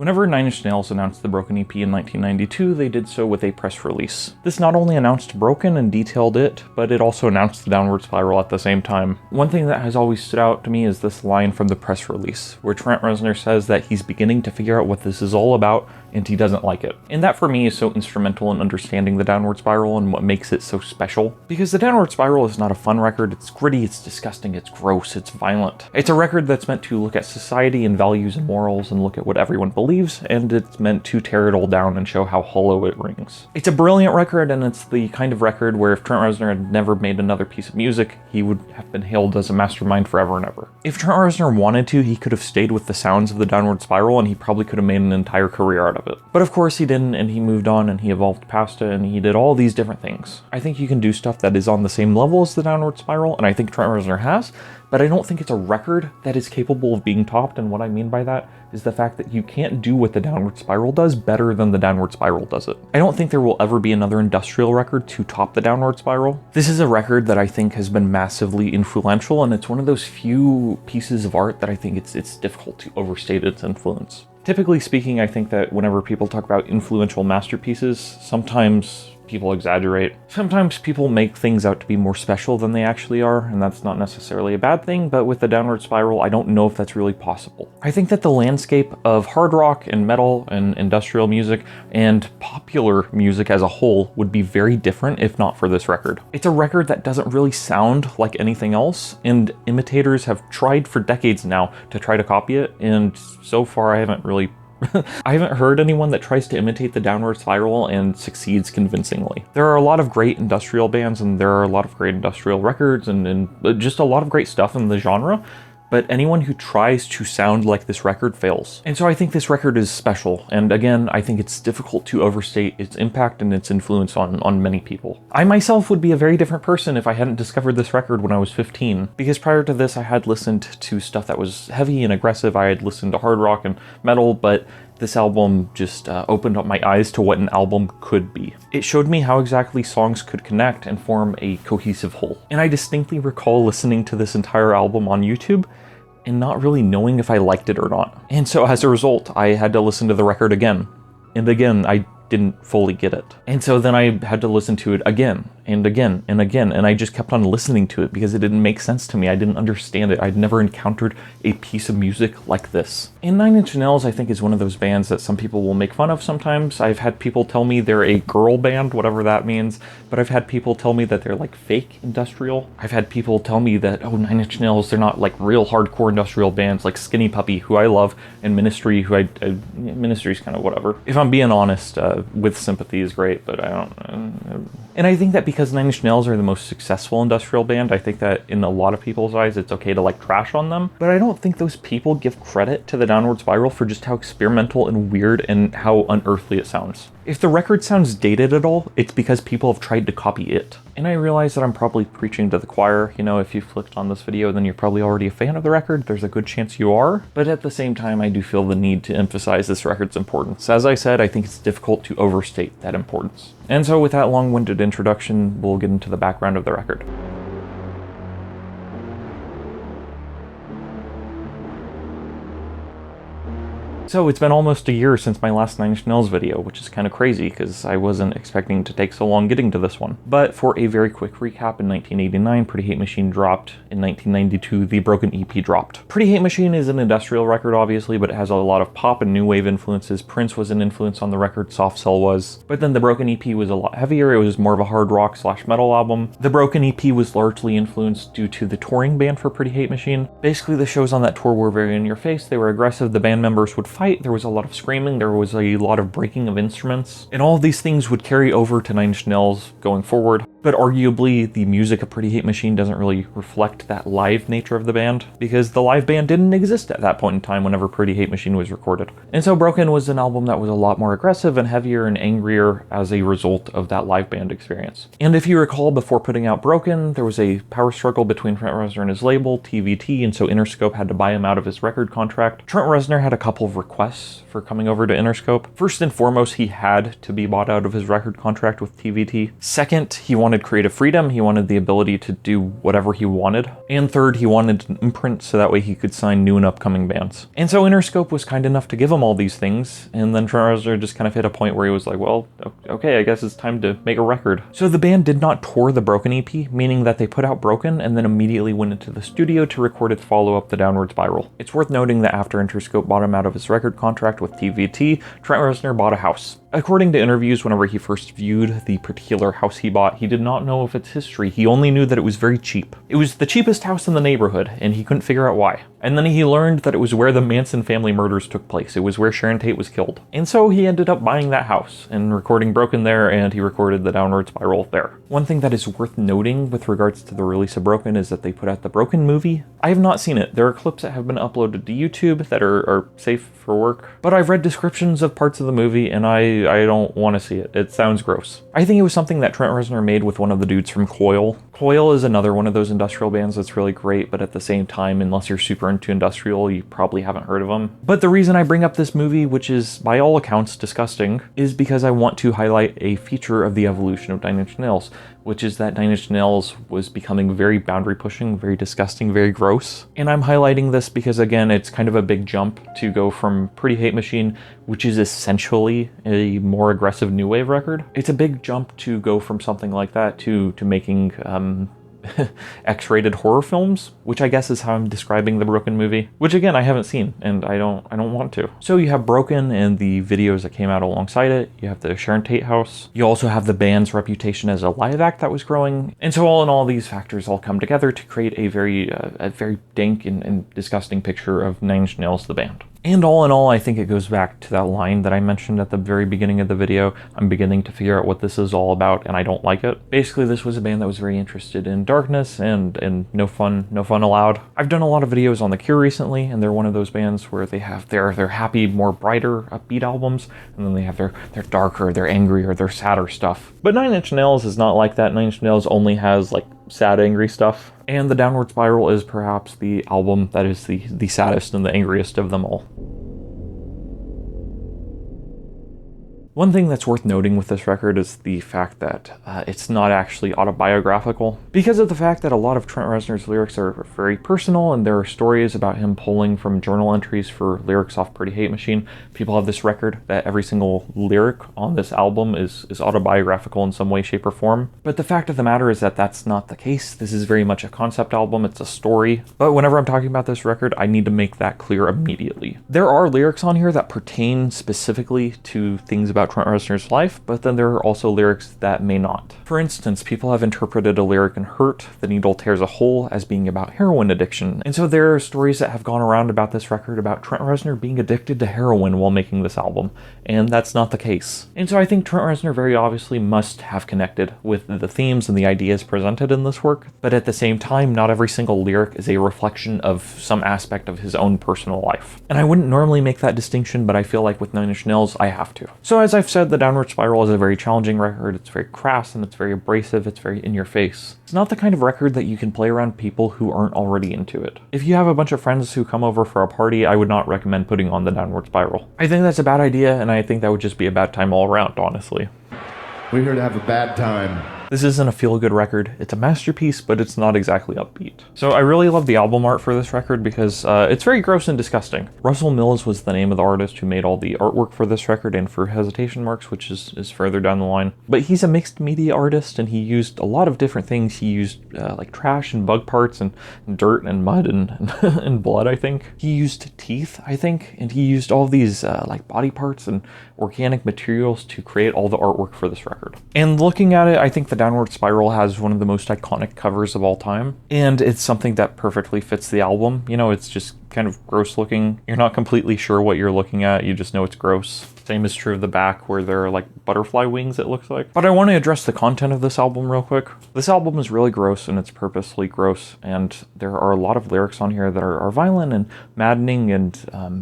Whenever Nine Inch Nails announced the Broken EP in 1992, they did so with a press release. This not only announced Broken and detailed it, but it also announced the Downward Spiral at the same time. One thing that has always stood out to me is this line from the press release, where Trent Reznor says that he's beginning to figure out what this is all about, and he doesn't like it. And that for me is so instrumental in understanding the Downward Spiral and what makes it so special. Because the Downward Spiral is not a fun record, it's gritty, it's disgusting, it's gross, it's violent. It's a record that's meant to look at society and values and morals and look at what everyone believes, and it's meant to tear it all down and show how hollow it rings. It's a brilliant record, and it's the kind of record where if Trent Reznor had never made another piece of music, he would have been hailed as a mastermind forever and ever. If Trent Reznor wanted to, he could have stayed with the sounds of the Downward Spiral, and he probably could have made an entire career out of it. But of course he didn't, and he moved on, and he evolved past it, and he did all these different things. I think you can do stuff that is on the same level as the Downward Spiral, and I think Trent Reznor has, but I don't think it's a record that is capable of being topped, and what I mean by that is the fact that you can't do what the Downward Spiral does better than the Downward Spiral does it. I don't think there will ever be another industrial record to top the Downward Spiral. This is a record that I think has been massively influential, and it's one of those few pieces of art that I think it's difficult to overstate its influence. Typically speaking, I think that whenever people talk about influential masterpieces, sometimes people exaggerate. Sometimes people make things out to be more special than they actually are, and that's not necessarily a bad thing, but with the Downward Spiral, I don't know if that's really possible. I think that the landscape of hard rock and metal and industrial music and popular music as a whole would be very different if not for this record. It's a record that doesn't really sound like anything else, and imitators have tried for decades now to try to copy it, and so far I haven't heard anyone that tries to imitate the Downward Spiral and succeeds convincingly. There are a lot of great industrial bands, and there are a lot of great industrial records, and just a lot of great stuff in the genre, but anyone who tries to sound like this record fails. And so I think this record is special, and again, I think it's difficult to overstate its impact and its influence on many people. I myself would be a very different person if I hadn't discovered this record when I was 15, because prior to this I had listened to stuff that was heavy and aggressive, I had listened to hard rock and metal, but this album just opened up my eyes to what an album could be. It showed me how exactly songs could connect and form a cohesive whole. And I distinctly recall listening to this entire album on YouTube and not really knowing if I liked it or not. And so as a result, I had to listen to the record again. And again, I didn't fully get it. And so then I had to listen to it again and again and again, and I just kept on listening to it because it didn't make sense to me. I didn't understand it. I'd never encountered a piece of music like this. And Nine Inch Nails, I think, is one of those bands that some people will make fun of sometimes. I've had people tell me they're a girl band, whatever that means, but I've had people tell me that they're like fake industrial. I've had people tell me that, oh, Nine Inch Nails, they're not like real hardcore industrial bands like Skinny Puppy, who I love, and Ministry, who Ministry's kind of whatever. If I'm being honest, With Sympathy is great, but I don't. And I think that because Nine Inch Nails are the most successful industrial band, I think that in a lot of people's eyes, it's okay to like trash on them. But I don't think those people give credit to the Downward Spiral for just how experimental and weird and how unearthly it sounds. If the record sounds dated at all, it's because people have tried to copy it. And I realize that I'm probably preaching to the choir. You know, if you clicked on this video, then you're probably already a fan of the record. There's a good chance you are. But at the same time, I do feel the need to emphasize this record's importance. As I said, I think it's difficult to overstate that importance. And so with that long-winded introduction, we'll get into the background of the record. So it's been almost a year since my last Nine Inch Nails video, which is kind of crazy because I wasn't expecting to take so long getting to this one. But for a very quick recap, in 1989, Pretty Hate Machine dropped. In 1992, the Broken EP dropped. Pretty Hate Machine is an industrial record, obviously, but it has a lot of pop and new wave influences. Prince was an influence on the record, Soft Cell was. But then the Broken EP was a lot heavier. It was more of a hard rock / metal album. The Broken EP was largely influenced due to the touring band for Pretty Hate Machine. Basically, the shows on that tour were very in your face. They were aggressive. The band members would fight. There was a lot of screaming, there was a lot of breaking of instruments, and all of these things would carry over to Nine Inch Nails going forward. But arguably, the music of Pretty Hate Machine doesn't really reflect that live nature of the band, because the live band didn't exist at that point in time whenever Pretty Hate Machine was recorded. And so Broken was an album that was a lot more aggressive and heavier and angrier as a result of that live band experience. And if you recall, before putting out Broken, there was a power struggle between Trent Reznor and his label, TVT, and so Interscope had to buy him out of his record contract. Trent Reznor had a couple of requests for coming over to Interscope. First and foremost, he had to be bought out of his record contract with TVT. Second, he wanted wanted creative freedom, he wanted the ability to do whatever he wanted, and third, he wanted an imprint so that way he could sign new and upcoming bands. And so Interscope was kind enough to give him all these things, and then Trent Reznor just kind of hit a point where he was like, well, okay, I guess it's time to make a record. So the band did not tour the Broken EP, meaning that they put out Broken and then immediately went into the studio to record its follow-up, The Downward Spiral. It's worth noting that after Interscope bought him out of his record contract with TVT, Trent Reznor bought a house. According to interviews, whenever he first viewed the particular house he bought, he did not know of its history. He only knew that it was very cheap. It was the cheapest house in the neighborhood, and he couldn't figure out why. And then he learned that it was where the Manson family murders took place. It was where Sharon Tate was killed. And so he ended up buying that house and recording Broken there, and he recorded The Downward Spiral there. One thing that is worth noting with regards to the release of Broken is that they put out the Broken movie. I have not seen it. There are clips that have been uploaded to YouTube that are safe for work, but I've read descriptions of parts of the movie, and I don't want to see it. It sounds gross. I think it was something that Trent Reznor made with one of the dudes from Coil. Coil is another one of those industrial bands that's really great, but at the same time, unless you're super into industrial, you probably haven't heard of them. But the reason I bring up this movie, which is by all accounts disgusting, is because I want to highlight a feature of the evolution of 9 Inch Nails, which is that 9 Inch Nails was becoming very boundary pushing, very disgusting, very gross. And I'm highlighting this because, again, it's kind of a big jump to go from Pretty Hate Machine, which is essentially a more aggressive new wave record. It's a big jump to go from something like that to making X-rated horror films, which I guess is how I'm describing the Broken movie, which again I haven't seen and I don't want to. So you have Broken and the videos that came out alongside it. You have the Sharon Tate house. You also have the band's reputation as a live act that was growing. And so all in all, these factors all come together to create a very dank and disgusting picture of 9 Inch Nails, the band. And all in all, I think it goes back to that line that I mentioned at the very beginning of the video. I'm beginning to figure out what this is all about, and I don't like it. Basically, this was a band that was very interested in darkness and no fun allowed. I've done a lot of videos on The Cure recently, and they're one of those bands where they have their happy, more brighter, upbeat albums, and then they have their darker, their angrier, their sadder stuff. But 9 Inch Nails is not like that. 9 Inch Nails only has like sad, angry stuff. And The Downward Spiral is perhaps the album that is the saddest and the angriest of them all. One thing that's worth noting with this record is the fact that it's not actually autobiographical, because of the fact that a lot of Trent Reznor's lyrics are very personal, and there are stories about him pulling from journal entries for lyrics off Pretty Hate Machine. People have this record that every single lyric on this album is autobiographical in some way, shape, or form. But the fact of the matter is that that's not the case. This is very much a concept album. It's a story. But whenever I'm talking about this record, I need to make that clear immediately. There are lyrics on here that pertain specifically to things about Trent Reznor's life, but then there are also lyrics that may not. For instance, people have interpreted a lyric in Hurt, The Needle Tears a Hole, as being about heroin addiction. And so there are stories that have gone around about this record about Trent Reznor being addicted to heroin while making this album, and that's not the case. And so I think Trent Reznor very obviously must have connected with the themes and the ideas presented in this work, but at the same time, not every single lyric is a reflection of some aspect of his own personal life. And I wouldn't normally make that distinction, but I feel like with 9 Inch Nails, I have to. So as I've said, The Downward Spiral is a very challenging record. It's very crass and it's very abrasive. It's very in your face. It's not the kind of record that you can play around people who aren't already into it. If you have a bunch of friends who come over for a party, I would not recommend putting on The Downward Spiral. I think that's a bad idea, and I think that would just be a bad time all around, honestly. We're here to have a bad time. This isn't a feel-good record. It's a masterpiece, but it's not exactly upbeat. So I really love the album art for this record because it's very gross and disgusting. Russell Mills was the name of the artist who made all the artwork for this record and for Hesitation Marks, which is further down the line. But he's a mixed media artist, and he used a lot of different things. He used like trash and bug parts and dirt and mud and blood, I think. He used teeth, I think, and he used all of these like body parts and organic materials to create all the artwork for this record. And looking at it, I think the Downward Spiral has one of the most iconic covers of all time, and it's something that perfectly fits the album. You know, it's just kind of gross looking. You're not completely sure what you're looking at, you just know it's gross. Same is true of the back, where there are like butterfly wings, it looks like. But I want to address the content of this album real quick. This album is really gross, and it's purposely gross, and there are a lot of lyrics on here that are violent and maddening and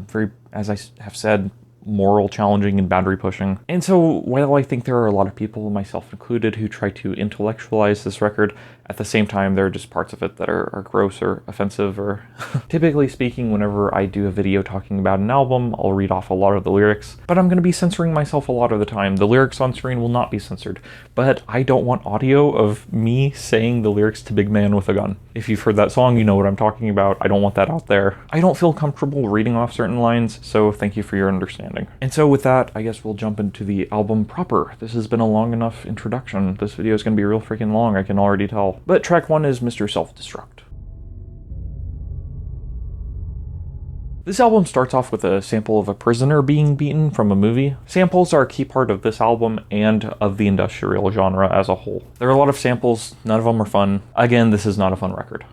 very, as I have said, moral challenging and boundary pushing. And so while I think there are a lot of people, myself included, who try to intellectualize this record, at the same time there are just parts of it that are gross or offensive, or typically speaking, whenever I do a video talking about an album, I'll read off a lot of the lyrics, but I'm going to be censoring myself a lot of the time. The lyrics on screen will not be censored, but I don't want audio of me saying the lyrics to Big Man with a Gun. If you've heard that song, you know what I'm talking about. I don't want that out there. I don't feel comfortable reading off certain lines, so thank you for your understanding. And so with that, I guess we'll jump into the album proper. This has been a long enough introduction. This video is going to be real freaking long, I can already tell. But track 1 is Mr. Self-Destruct. This album starts off with a sample of a prisoner being beaten from a movie. Samples are a key part of this album and of the industrial genre as a whole. There are a lot of samples, none of them are fun. Again, this is not a fun record.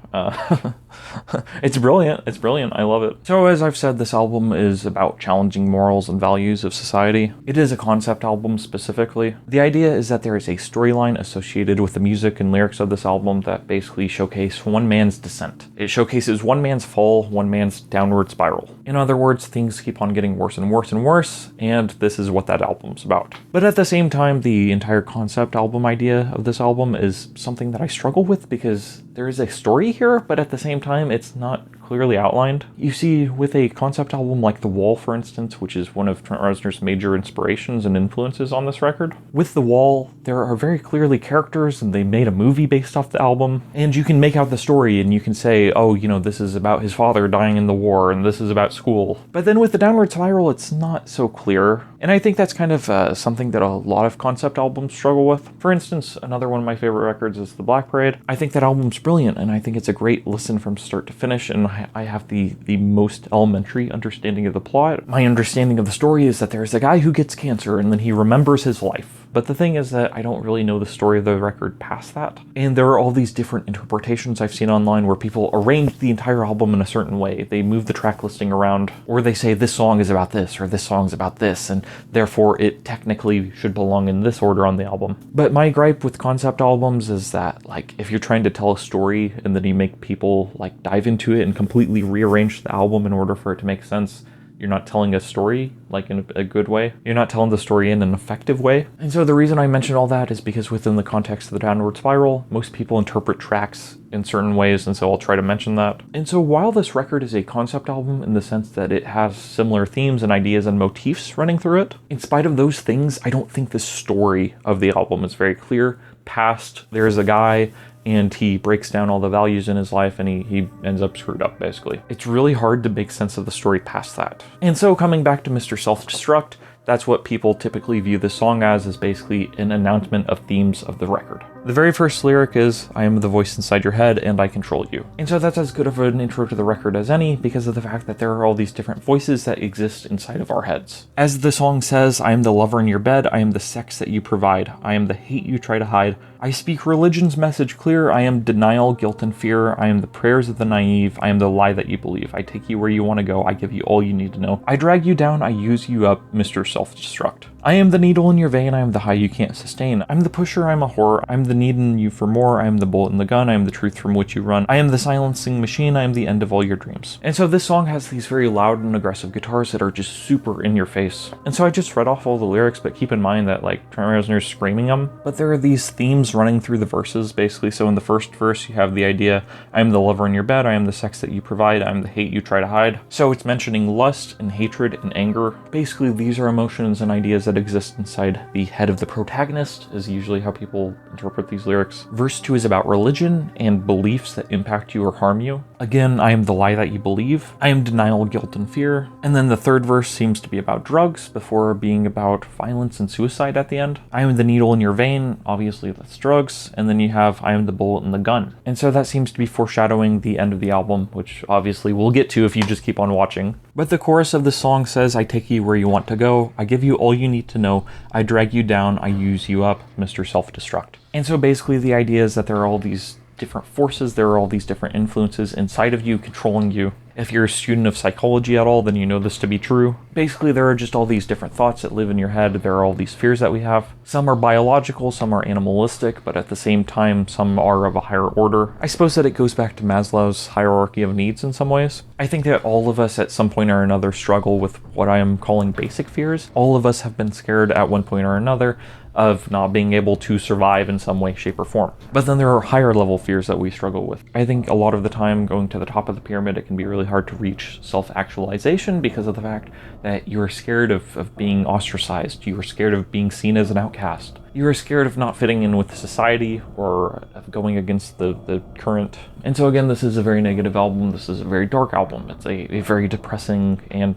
It's brilliant, I love it. So as I've said, this album is about challenging morals and values of society. It is a concept album specifically. The idea is that there is a storyline associated with the music and lyrics of this album that basically showcase one man's descent. It showcases one man's fall, one man's downward spiral. In other words, things keep on getting worse and worse and worse, and this is what that album's about. But at the same time, the entire concept album idea of this album is something that I struggle with because there is a story here, but at the same time, it's not clearly outlined. You see, with a concept album like The Wall, for instance, which is one of Trent Reznor's major inspirations and influences on this record, with The Wall, there are very clearly characters, and they made a movie based off the album, and you can make out the story, and you can say, oh, you know, this is about his father dying in the war, and this is about school. But then with the downward spiral, it's not so clear, and I think that's kind of something that a lot of concept albums struggle with. For instance, another one of my favorite records is The Black Parade. I think that album's brilliant, and I think it's a great listen from start to finish, and I have the most elementary understanding of the plot. My understanding of the story is that there's a guy who gets cancer, and then he remembers his life. But the thing is that I don't really know the story of the record past that. And there are all these different interpretations I've seen online where people arrange the entire album in a certain way. They move the track listing around, or they say this song is about this, or this song's about this, and therefore it technically should belong in this order on the album. But my gripe with concept albums is that, like, if you're trying to tell a story and then you make people, like, dive into it and completely rearrange the album in order for it to make sense, you're not telling a story, like, in a good way. You're not telling the story in an effective way. And so the reason I mention all that is because within the context of the downward spiral, most people interpret tracks in certain ways, and so I'll try to mention that. And so while this record is a concept album in the sense that it has similar themes and ideas and motifs running through it, in spite of those things, I don't think the story of the album is very clear. Past, there's a guy, and he breaks down all the values in his life, and he ends up screwed up, basically. It's really hard to make sense of the story past that. And so coming back to Mr. Self-Destruct, that's what people typically view this song as, is basically an announcement of themes of the record. The very first lyric is, I am the voice inside your head and I control you. And so that's as good of an intro to the record as any, because of the fact that there are all these different voices that exist inside of our heads. As the song says, I am the lover in your bed, I am the sex that you provide, I am the hate you try to hide, I speak religion's message clear, I am denial, guilt, and fear, I am the prayers of the naive, I am the lie that you believe, I take you where you want to go, I give you all you need to know, I drag you down, I use you up, Mr. Self-Destruct. I am the needle in your vein, I am the high you can't sustain, I'm the pusher, I'm a whore, I'm the need in you for more, I am the bullet in the gun, I am the truth from which you run, I am the silencing machine, I am the end of all your dreams. And so this song has these very loud and aggressive guitars that are just super in your face. And so I just read off all the lyrics, but keep in mind that, like, Trent Reznor's screaming them, but there are these themes running through the verses, basically. So in the first verse, you have the idea, I am the lover in your bed, I am the sex that you provide, I am the hate you try to hide. So it's mentioning lust and hatred and anger. Basically, these are emotions and ideas that exist inside the head of the protagonist, is usually how people interpret these lyrics. Verse 2 is about religion and beliefs that impact you or harm you. Again, I am the lie that you believe. I am denial, guilt, and fear. And then the third verse seems to be about drugs before being about violence and suicide at the end. I am the needle in your vein. Obviously, that's drugs. And then you have I am the bullet in the gun. And so that seems to be foreshadowing the end of the album, which obviously we'll get to if you just keep on watching. But the chorus of the song says, I take you where you want to go. I give you all you need to know. I drag you down. I use you up, Mr. Self-Destruct. And so basically the idea is that there are all these different forces, there are all these different influences inside of you controlling you. If you're a student of psychology at all, then you know this to be true. Basically, there are just all these different thoughts that live in your head. There are all these fears that we have. Some are biological, some are animalistic, but at the same time, some are of a higher order. I suppose that it goes back to Maslow's hierarchy of needs in some ways. I think that all of us at some point or another struggle with what I am calling basic fears. All of us have been scared at one point or another of not being able to survive in some way, shape, or form. But then there are higher level fears that we struggle with. I think a lot of the time going to the top of the pyramid, it can be really hard to reach self-actualization because of the fact that you're scared of being ostracized. You are scared of being seen as an outcast. You are scared of not fitting in with society or of going against the current. And so again, this is a very negative album. This is a very dark album. It's a very depressing and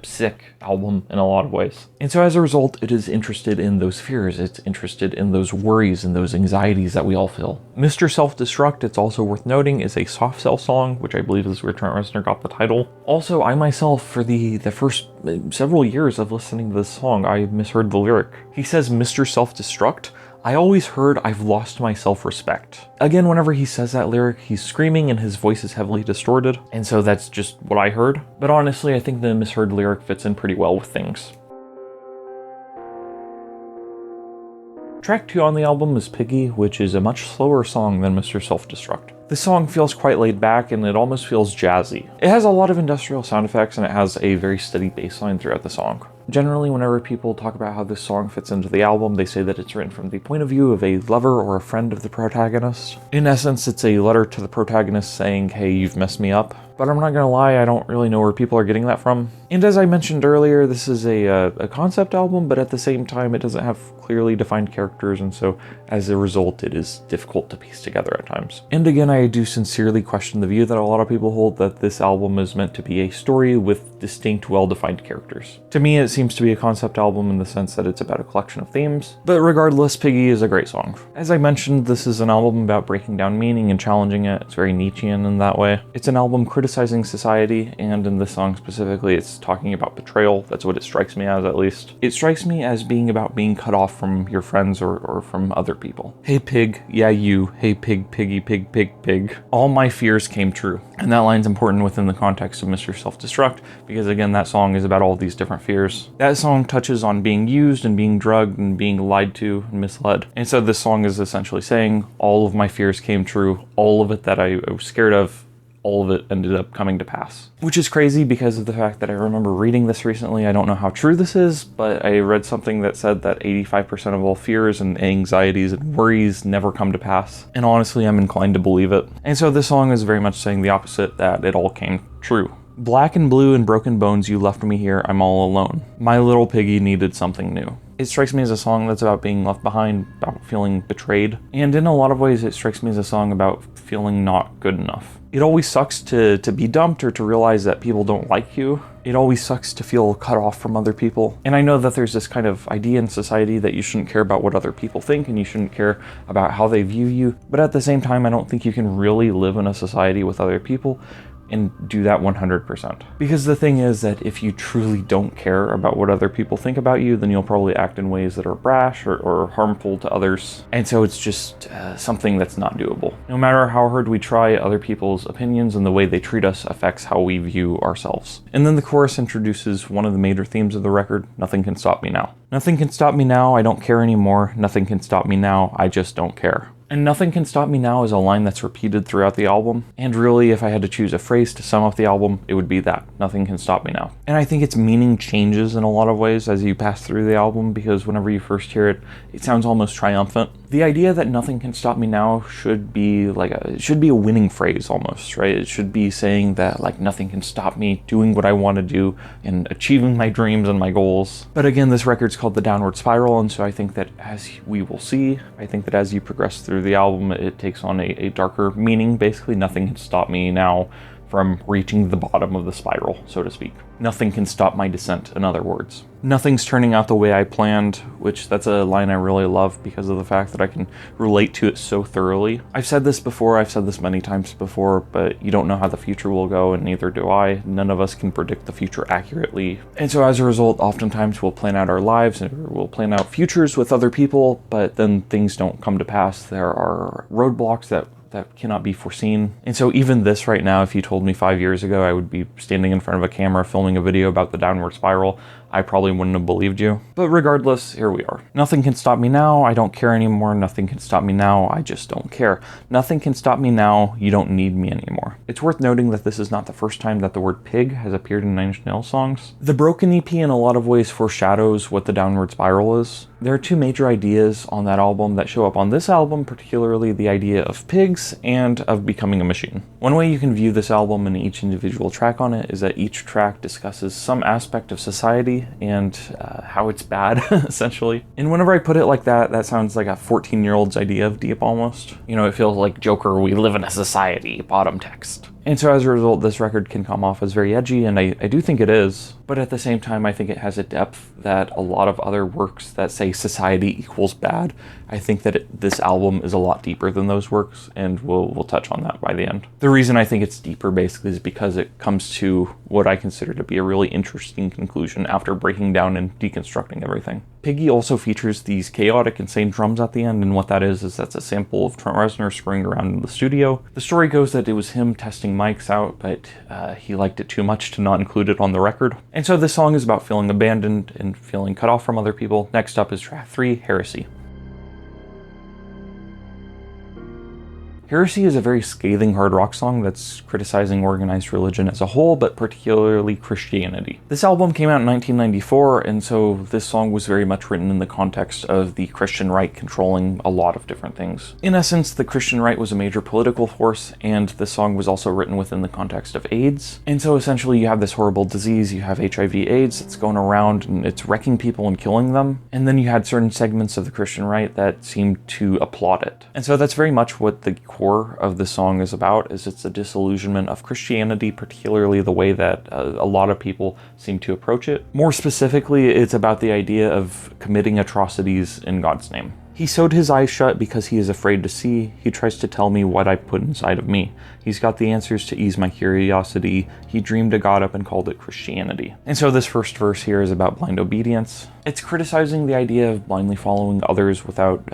sick album in a lot of ways. And so as a result, it is interested in those fears. It's interested in those worries and those anxieties that we all feel. Mr. Self-Destruct, it's also worth noting, is a soft cell song, which I believe is where Trent Reznor got the title. Also, I myself, for the first several years of listening to this song, I misheard the lyric. He says, Mr. Self-Destruct. I always heard I've lost my self-respect. Again, whenever he says that lyric, he's screaming and his voice is heavily distorted, and so that's just what I heard. But honestly, I think the misheard lyric fits in pretty well with things. Track 2 on the album is Piggy, which is a much slower song than Mr. Self-Destruct. This song feels quite laid back and it almost feels jazzy. It has a lot of industrial sound effects and it has a very steady bass line throughout the song. Generally, whenever people talk about how this song fits into the album, they say that it's written from the point of view of a lover or a friend of the protagonist. In essence, it's a letter to the protagonist saying, hey, you've messed me up. But I'm not gonna lie, I don't really know where people are getting that from. And as I mentioned earlier, this is a concept album, but at the same time, it doesn't have clearly defined characters, and so as a result, it is difficult to piece together at times. And again, I do sincerely question the view that a lot of people hold that this album is meant to be a story with distinct, well-defined characters. To me, it seems to be a concept album in the sense that it's about a collection of themes, but regardless, Piggy is a great song. As I mentioned, this is an album about breaking down meaning and challenging it. It's very Nietzschean in that way. It's an album criticizing society, and in this song specifically, it's talking about betrayal. That's what it strikes me as, at least. It strikes me as being about being cut off from your friends or from other people. Hey pig, yeah you, hey pig, piggy, pig, pig, pig. All my fears came true. And that line's important within the context of Mr. Self-Destruct, because again, that song is about all these different fears. That song touches on being used and being drugged and being lied to and misled. And so this song is essentially saying, all of my fears came true, all of it that I was scared of, all of it ended up coming to pass. Which is crazy because of the fact that I remember reading this recently. I don't know how true this is, but I read something that said that 85% of all fears and anxieties and worries never come to pass. And honestly, I'm inclined to believe it. And so this song is very much saying the opposite, that it all came true. Black and blue and broken bones, you left me here, I'm all alone. My little piggy needed something new. It strikes me as a song that's about being left behind, about feeling betrayed. And in a lot of ways, it strikes me as a song about feeling not good enough. It always sucks to be dumped or to realize that people don't like you. It always sucks to feel cut off from other people. And I know that there's this kind of idea in society that you shouldn't care about what other people think and you shouldn't care about how they view you. But at the same time, I don't think you can really live in a society with other people and do that 100%. Because the thing is that if you truly don't care about what other people think about you, then you'll probably act in ways that are brash or harmful to others. And so it's just something that's not doable. No matter how hard we try, other people's opinions and the way they treat us affects how we view ourselves. And then the chorus introduces one of the major themes of the record, Nothing Can Stop Me Now. Nothing can stop me now, I don't care anymore. Nothing can stop me now, I just don't care. And Nothing Can Stop Me Now is a line that's repeated throughout the album. And really, if I had to choose a phrase to sum up the album, it would be that. Nothing can stop me now. And I think its meaning changes in a lot of ways as you pass through the album, because whenever you first hear it, it sounds almost triumphant. The idea that nothing can stop me now should be a winning phrase almost, right? It should be saying that like nothing can stop me doing what I want to do and achieving my dreams and my goals. But again, this record's called The Downward Spiral, and so I think that as we will see, I think that as you progress through the album, it takes on a darker meaning. Basically, nothing can stop me now from reaching the bottom of the spiral, so to speak. Nothing can stop my descent, in other words. Nothing's turning out the way I planned, which that's a line I really love because of the fact that I can relate to it so thoroughly. I've said this before, I've said this many times before, but you don't know how the future will go, and neither do I. None of us can predict the future accurately. And so as a result, oftentimes we'll plan out our lives and we'll plan out futures with other people, but then things don't come to pass. There are roadblocks that that cannot be foreseen. And so even this right now, if you told me 5 years ago I would be standing in front of a camera filming a video about the downward spiral, I probably wouldn't have believed you. But regardless, here we are. Nothing can stop me now, I don't care anymore. Nothing can stop me now, I just don't care. Nothing can stop me now, you don't need me anymore. It's worth noting that this is not the first time that the word pig has appeared in Nine Inch Nails songs. The Broken EP in a lot of ways foreshadows what the downward spiral is. There are two major ideas on that album that show up on this album, particularly the idea of pigs and of becoming a machine. One way you can view this album and each individual track on it is that each track discusses some aspect of society and how it's bad, essentially. And whenever I put it like that, that sounds like a 14-year-old's idea of deep almost. You know, it feels like Joker, we live in a society, bottom text. And so as a result, this record can come off as very edgy, and I do think it is. But at the same time, I think it has a depth that a lot of other works that say society equals bad, I think that this album is a lot deeper than those works, and we'll touch on that by the end. The reason I think it's deeper basically is because it comes to what I consider to be a really interesting conclusion after breaking down and deconstructing everything. Piggy also features these chaotic, insane drums at the end, and what that is that's a sample of Trent Reznor screwing around in the studio. The story goes that it was him testing mics out, but he liked it too much to not include it on the record. And so this song is about feeling abandoned and feeling cut off from other people. Next up is track 3, Heresy. Heresy is a very scathing hard rock song that's criticizing organized religion as a whole, but particularly Christianity. This album came out in 1994, and so this song was very much written in the context of the Christian right controlling a lot of different things. In essence, the Christian right was a major political force, and this song was also written within the context of AIDS. And so essentially you have this horrible disease, you have HIV/AIDS that's going around and it's wrecking people and killing them, and then you had certain segments of the Christian right that seemed to applaud it. And so that's very much what the core of the song is about, is it's a disillusionment of Christianity, particularly the way that a lot of people seem to approach it. More specifically, it's about the idea of committing atrocities in God's name. He sewed his eyes shut because he is afraid to see. He tries to tell me what I put inside of me. He's got the answers to ease my curiosity. He dreamed a God up and called it Christianity. And so this first verse here is about blind obedience. It's criticizing the idea of blindly following others without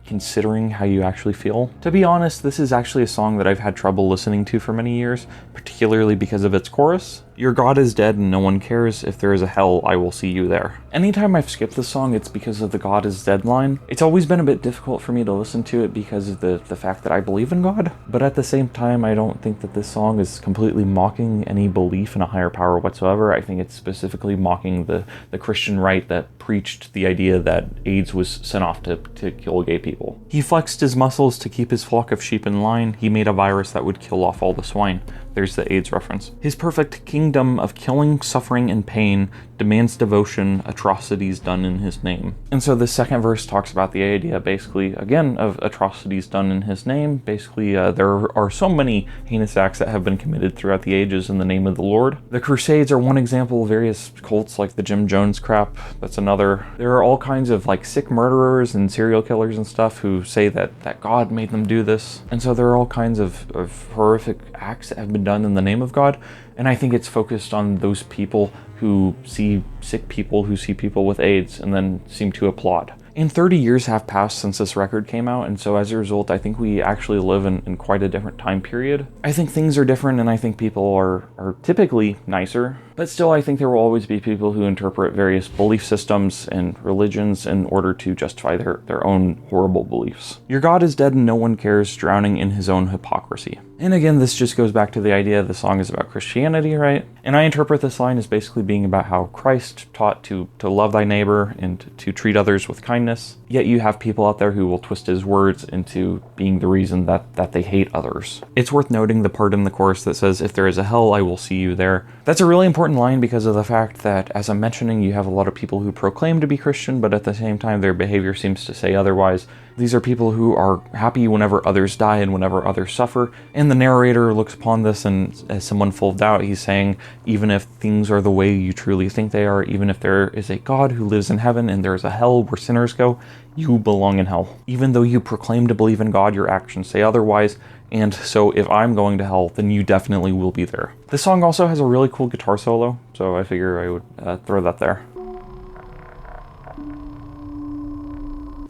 considering how you actually feel. To be honest, this is actually a song that I've had trouble listening to for many years, particularly because of its chorus. Your God is dead and no one cares. If there is a hell, I will see you there. Anytime I've skipped this song, it's because of the God is dead line. It's always been a bit difficult for me to listen to it because of the fact that I believe in God. But at the same time, I don't think that this song is completely mocking any belief in a higher power whatsoever. I think it's specifically mocking the Christian right that preached the idea that AIDS was sent off to kill gay people. He flexed his muscles to keep his flock of sheep in line. He made a virus that would kill off all the swine. There's the AIDS reference. His perfect kingdom of killing, suffering, and pain demands devotion, atrocities done in his name. And so the second verse talks about the idea, basically, again, of atrocities done in his name. Basically, there are so many heinous acts that have been committed throughout the ages in the name of the Lord. The Crusades are one example, various cults like the Jim Jones crap, that's another. There are all kinds of like sick murderers and serial killers and stuff who say that God made them do this. And so there are all kinds of horrific acts that have been done in the name of God. And I think it's focused on those people who see sick people, who see people with AIDS, and then seem to applaud. And 30 years have passed since this record came out, and so as a result, I think we actually live in quite a different time period. I think things are different, and I think people are typically nicer. But still, I think there will always be people who interpret various belief systems and religions in order to justify their own horrible beliefs. Your God is dead and no one cares, drowning in his own hypocrisy. And again, this just goes back to the idea the song is about Christianity, right? And I interpret this line as basically being about how Christ taught to love thy neighbor and to treat others with kindness. Yet you have people out there who will twist his words into being the reason that they hate others. It's worth noting the part in the chorus that says, if there is a hell, I will see you there. That's a really important line because of the fact that, as I'm mentioning, you have a lot of people who proclaim to be Christian, but at the same time their behavior seems to say otherwise. These are people who are happy whenever others die and whenever others suffer. And the narrator looks upon this, and as someone full of doubt, he's saying, even if things are the way you truly think they are, even if there is a God who lives in heaven and there is a hell where sinners go, you belong in hell. Even though you proclaim to believe in God, your actions say otherwise. And so if I'm going to hell, then you definitely will be there. This song also has a really cool guitar solo, so I figure I would throw that there.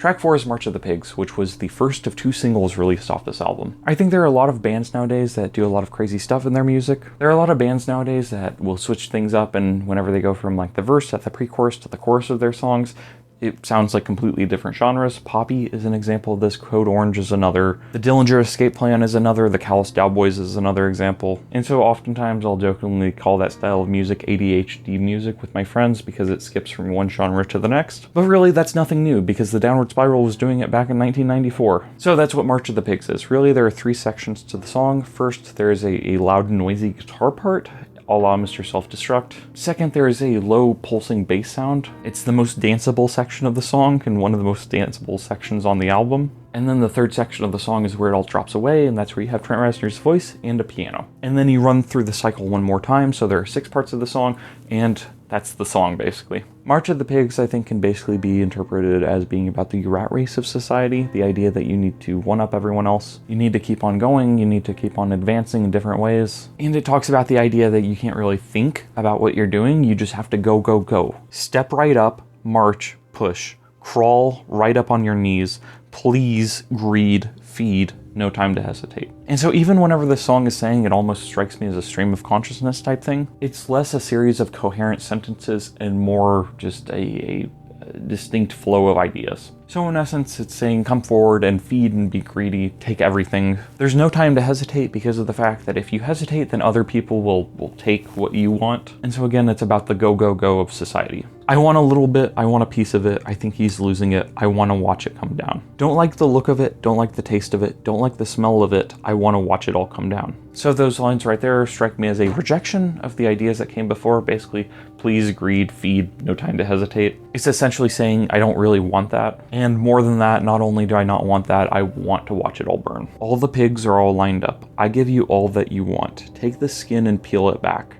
Track 4 is March of the Pigs, which was the first of 2 singles released off this album. I think there are a lot of bands nowadays that do a lot of crazy stuff in their music. There are a lot of bands nowadays that will switch things up, and whenever they go from like the verse at the pre-chorus to the chorus of their songs, it sounds like completely different genres. Poppy is an example of this, Code Orange is another, the Dillinger Escape Plan is another, the Callous Cowboys is another example. And so oftentimes I'll jokingly call that style of music ADHD music with my friends because it skips from one genre to the next. But really that's nothing new because the Downward Spiral was doing it back in 1994. So that's what March of the Pigs is. Really there are 3 sections to the song. First there is a loud and noisy guitar part, a la Mr. Self-Destruct. Second, there is a low pulsing bass sound. It's the most danceable section of the song and one of the most danceable sections on the album. And then the third section of the song is where it all drops away, and that's where you have Trent Reznor's voice and a piano. And then you run through the cycle one more time, so there are 6 parts of the song, and that's the song basically. March of the Pigs, I think, can basically be interpreted as being about the rat race of society, the idea that you need to one-up everyone else, you need to keep on going, you need to keep on advancing in different ways. And it talks about the idea that you can't really think about what you're doing, you just have to go, go, go. Step right up, march, push, crawl right up on your knees, please, greed, feed, no time to hesitate. And so even whenever this song is saying it almost strikes me as a stream of consciousness type thing, it's less a series of coherent sentences and more just a distinct flow of ideas. So in essence, it's saying come forward and feed and be greedy, take everything. There's no time to hesitate because of the fact that if you hesitate, then other people will take what you want. And so again, it's about the go, go, go of society. I want a little bit, I want a piece of it, I think he's losing it, I want to watch it come down. Don't like the look of it, don't like the taste of it, don't like the smell of it, I want to watch it all come down. So those lines right there strike me as a rejection of the ideas that came before, basically, please, greed, feed, no time to hesitate. It's essentially saying, I don't really want that. And more than that, not only do I not want that, I want to watch it all burn. All the pigs are all lined up. I give you all that you want. Take the skin and peel it back.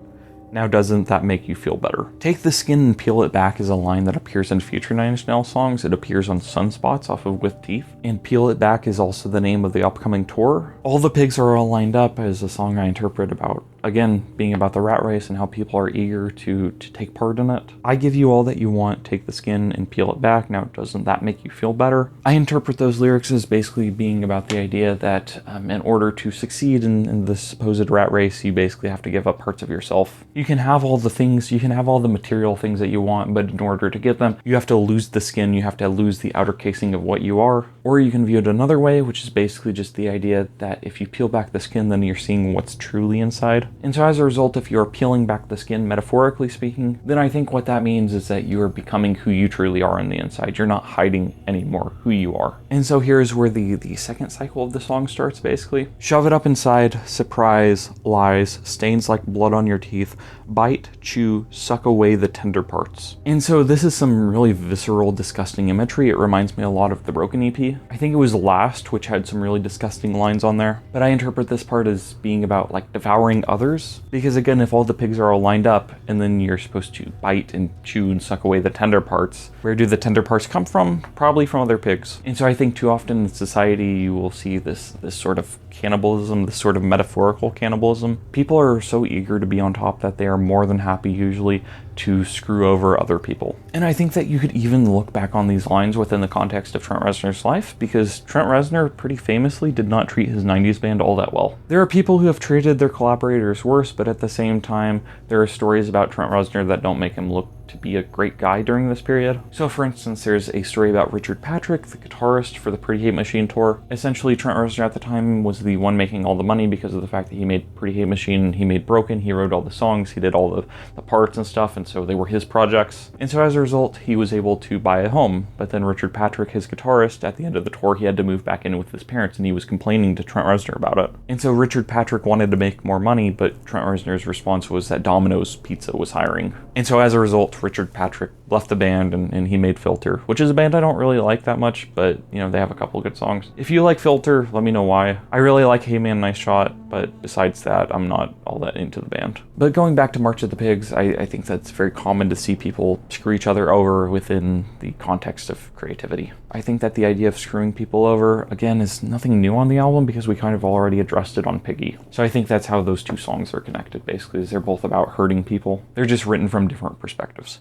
Now doesn't that make you feel better? Take the skin and peel it back is a line that appears in future Nine Inch Nails songs. It appears on Sunspots off of With Teeth. And Peel It Back is also the name of the upcoming tour. All the Pigs Are All Lined Up is a song I interpret about, again, being about the rat race and how people are eager to take part in it. I give you all that you want, take the skin and peel it back. Now doesn't that make you feel better? I interpret those lyrics as basically being about the idea that in order to succeed in the supposed rat race, you basically have to give up parts of yourself. You can have all the things, you can have all the material things that you want, but in order to get them, you have to lose the skin, you have to lose the outer casing of what you are. Or you can view it another way, which is basically just the idea that if you peel back the skin, then you're seeing what's truly inside. And so as a result, if you're peeling back the skin, metaphorically speaking, then I think what that means is that you are becoming who you truly are on the inside. You're not hiding anymore who you are. And so here's where the second cycle of the song starts, basically. Shove it up inside, surprise, lies, stains like blood on your teeth, bite, chew, suck away the tender parts. And so this is some really visceral, disgusting imagery. It reminds me a lot of the Broken EP. I think it was Last, which had some really disgusting lines on there. But I interpret this part as being about like devouring others. Because again, if all the pigs are all lined up and then you're supposed to bite and chew and suck away the tender parts, where do the tender parts come from? Probably from other pigs. And so I think too often in society you will see this sort of cannibalism, this sort of metaphorical cannibalism. People are so eager to be on top that they are more than happy usually to screw over other people. And I think that you could even look back on these lines within the context of Trent Reznor's life, because Trent Reznor pretty famously did not treat his 90s band all that well. There are people who have treated their collaborators worse, but at the same time, there are stories about Trent Reznor that don't make him look to be a great guy during this period. So for instance, there's a story about Richard Patrick, the guitarist for the Pretty Hate Machine tour. Essentially, Trent Reznor at the time was the one making all the money because of the fact that he made Pretty Hate Machine, he made Broken, he wrote all the songs, he did all the parts and stuff, and so they were his projects. And so as a result, he was able to buy a home. But then Richard Patrick, his guitarist, at the end of the tour, he had to move back in with his parents, and he was complaining to Trent Reznor about it. And so Richard Patrick wanted to make more money, but Trent Reznor's response was that Domino's Pizza was hiring. And so as a result, Richard Patrick left the band and he made Filter, which is a band I don't really like that much, but you know, they have a couple good songs. If you like Filter, let me know why. I really like Hey Man, Nice Shot, but besides that, I'm not all that into the band. But going back to March of the Pigs, I think that's very common to see people screw each other over within the context of creativity. I think that the idea of screwing people over, again, is nothing new on the album because we kind of already addressed it on Piggy. So I think that's how those two songs are connected, basically, is they're both about hurting people. They're just written from different perspectives.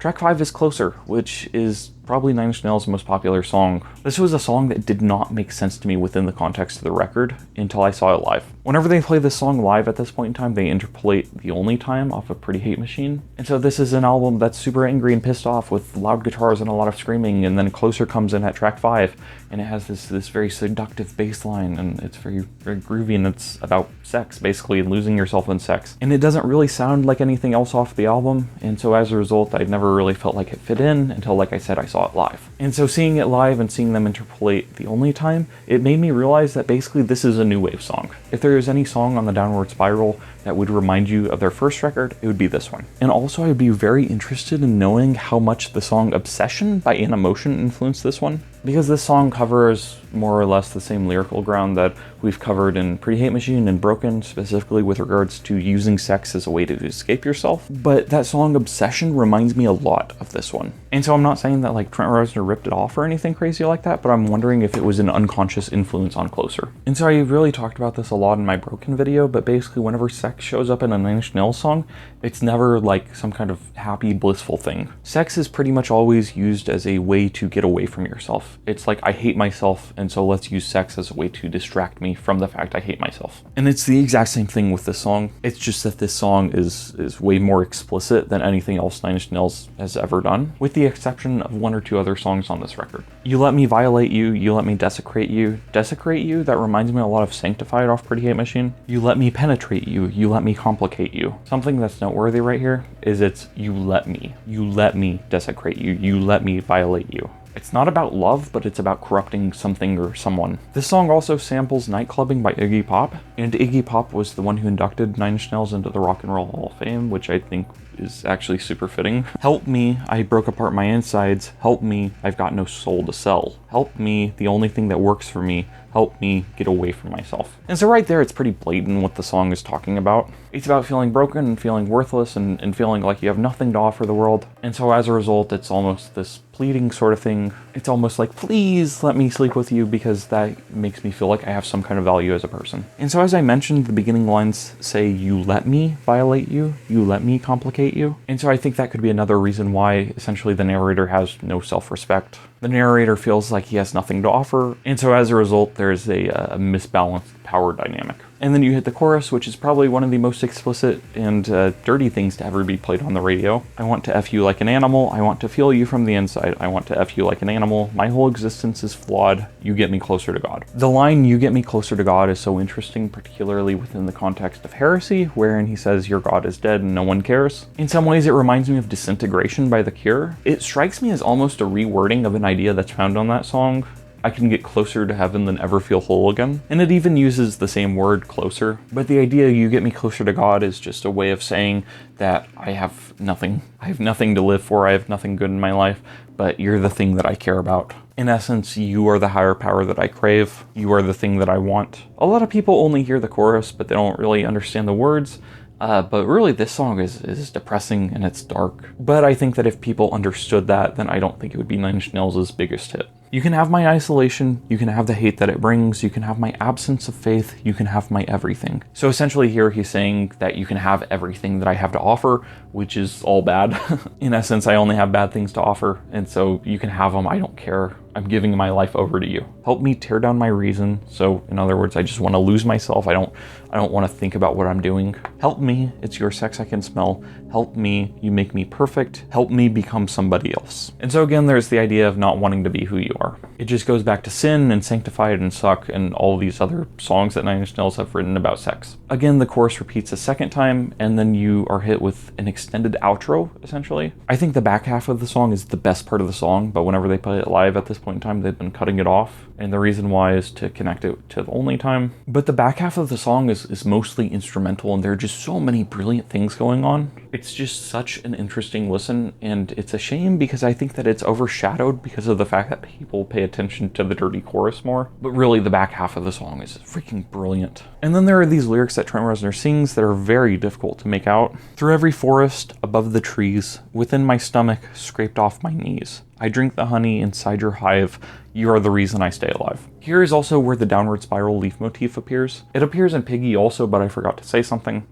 Track 5 is Closer, which is probably Nine Inch Nails' most popular song. This was a song that did not make sense to me within the context of the record until I saw it live. Whenever they play this song live at this point in time, they interpolate The Only Time off of Pretty Hate Machine. And so this is an album that's super angry and pissed off with loud guitars and a lot of screaming, and then Closer comes in at track 5, and it has this very seductive bass line, and it's very, very groovy, and it's about sex, basically, and losing yourself in sex. And it doesn't really sound like anything else off the album, and so as a result, I'd never really felt like it fit in until, like I said, I saw it live. And so seeing it live and seeing them interpolate The Only Time, it made me realize that basically this is a new wave song. If there is any song on the Downward Spiral that would remind you of their first record, it would be this one. And also I'd be very interested in knowing how much the song Obsession by Animotion influenced this one, because this song covers more or less the same lyrical ground that we've covered in Pretty Hate Machine and Broken, specifically with regards to using sex as a way to escape yourself. But that song Obsession reminds me a lot of this one. And so I'm not saying that like Trent Reznor ripped it off or anything crazy like that, but I'm wondering if it was an unconscious influence on Closer. And so I really talked about this a lot in my Broken video, but basically whenever sex shows up in a Nine Inch Nails song, it's never like some kind of happy, blissful thing. Sex is pretty much always used as a way to get away from yourself. It's like, I hate myself, and so let's use sex as a way to distract me from the fact I hate myself. And it's the exact same thing with this song. It's just that this song is way more explicit than anything else Nine Inch Nails has ever done, with the exception of one or two other songs on this record. You Let Me Violate You, You Let Me Desecrate You. Desecrate You, that reminds me a lot of Sanctified off Pretty Hate Machine. You Let Me Penetrate You, You Let Me Complicate You. Something that's noteworthy right here is it's you let me desecrate you, you let me violate you. It's not about love, but it's about corrupting something or someone. This song also samples Nightclubbing by Iggy Pop, and Iggy Pop was the one who inducted Nine Inch Nails into the Rock and Roll Hall of Fame, which I think is actually super fitting. Help me, I broke apart my insides. Help me, I've got no soul to sell. Help me, the only thing that works for me. Help me get away from myself. And so right there, it's pretty blatant what the song is talking about. It's about feeling broken and feeling worthless and feeling like you have nothing to offer the world. And so as a result, it's almost this pleading sort of thing. It's almost like, please let me sleep with you because that makes me feel like I have some kind of value as a person. And so as I mentioned, the beginning lines say, you let me violate you, you let me complicate you. And so I think that could be another reason why essentially the narrator has no self-respect. The narrator feels like he has nothing to offer, and so as a result, there's a misbalanced power dynamic. And then you hit the chorus, which is probably one of the most explicit and dirty things to ever be played on the radio. I want to F you like an animal. I want to feel you from the inside. I want to F you like an animal. My whole existence is flawed. You get me closer to God. The line, you get me closer to God, is so interesting, particularly within the context of Heresy, wherein he says, your God is dead and no one cares. In some ways, it reminds me of Disintegration by The Cure. It strikes me as almost a rewording of an idea that's found on that song. I can get closer to heaven than ever feel whole again. And it even uses the same word, closer. But the idea you get me closer to God is just a way of saying that I have nothing. I have nothing to live for. I have nothing good in my life, but you're the thing that I care about. In essence, you are the higher power that I crave. You are the thing that I want. A lot of people only hear the chorus, but they don't really understand the words. But really, this song is depressing and it's dark. But I think that if people understood that, then I don't think it would be Nine Inch Nails' biggest hit. You can have my isolation, you can have the hate that it brings, you can have my absence of faith, you can have my everything. So essentially here he's saying that you can have everything that I have to offer, which is all bad. In essence, I only have bad things to offer, and so you can have them, I don't care. I'm giving my life over to you. Help me tear down my reason. So in other words, I just want to lose myself. I don't want to think about what I'm doing. Help me, it's your sex I can smell. Help me, you make me perfect. Help me become somebody else. And so again, there's the idea of not wanting to be who you are. It just goes back to Sin and Sanctified and Suck and all these other songs that Nine Inch Nails have written about sex. Again, the chorus repeats a second time, and then you are hit with an extended outro, essentially. I think the back half of the song is the best part of the song, but whenever they play it live at this point in time, they've been cutting it off, and the reason why is to connect it to The Only Time. But the back half of the song is mostly instrumental, and there are just so many brilliant things going on. It's just such an interesting listen, and it's a shame because I think that it's overshadowed because of the fact that people pay attention to the dirty chorus more. But really, the back half of the song is freaking brilliant. And then there are these lyrics that Trent Reznor sings that are very difficult to make out. Through every forest, above the trees, within my stomach, scraped off my knees. I drink the honey inside your hive. You are the reason I stay alive. Here is also where the downward spiral leaf motif appears. It appears in Piggy also, but I forgot to say something.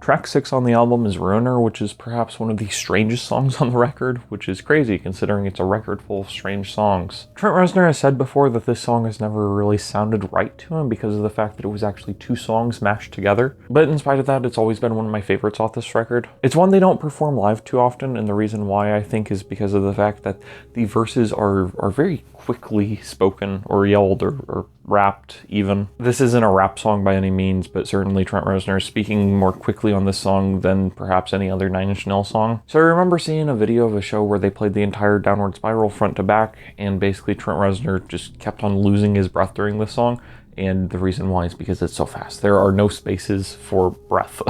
Track 6 on the album is Ruiner, which is perhaps one of the strangest songs on the record, which is crazy considering it's a record full of strange songs. Trent Reznor has said before that this song has never really sounded right to him because of the fact that it was actually 2 songs mashed together. But in spite of that, it's always been one of my favorites off this record. It's one they don't perform live too often, and the reason why I think is because of the fact that the verses are very quickly spoken or yelled or rapped even. This isn't a rap song by any means, but certainly Trent Reznor is speaking more quickly on this song than perhaps any other Nine Inch Nails song. So I remember seeing a video of a show where they played the entire Downward Spiral front to back, and basically Trent Reznor just kept on losing his breath during this song, and the reason why is because it's so fast. There are no spaces for breath.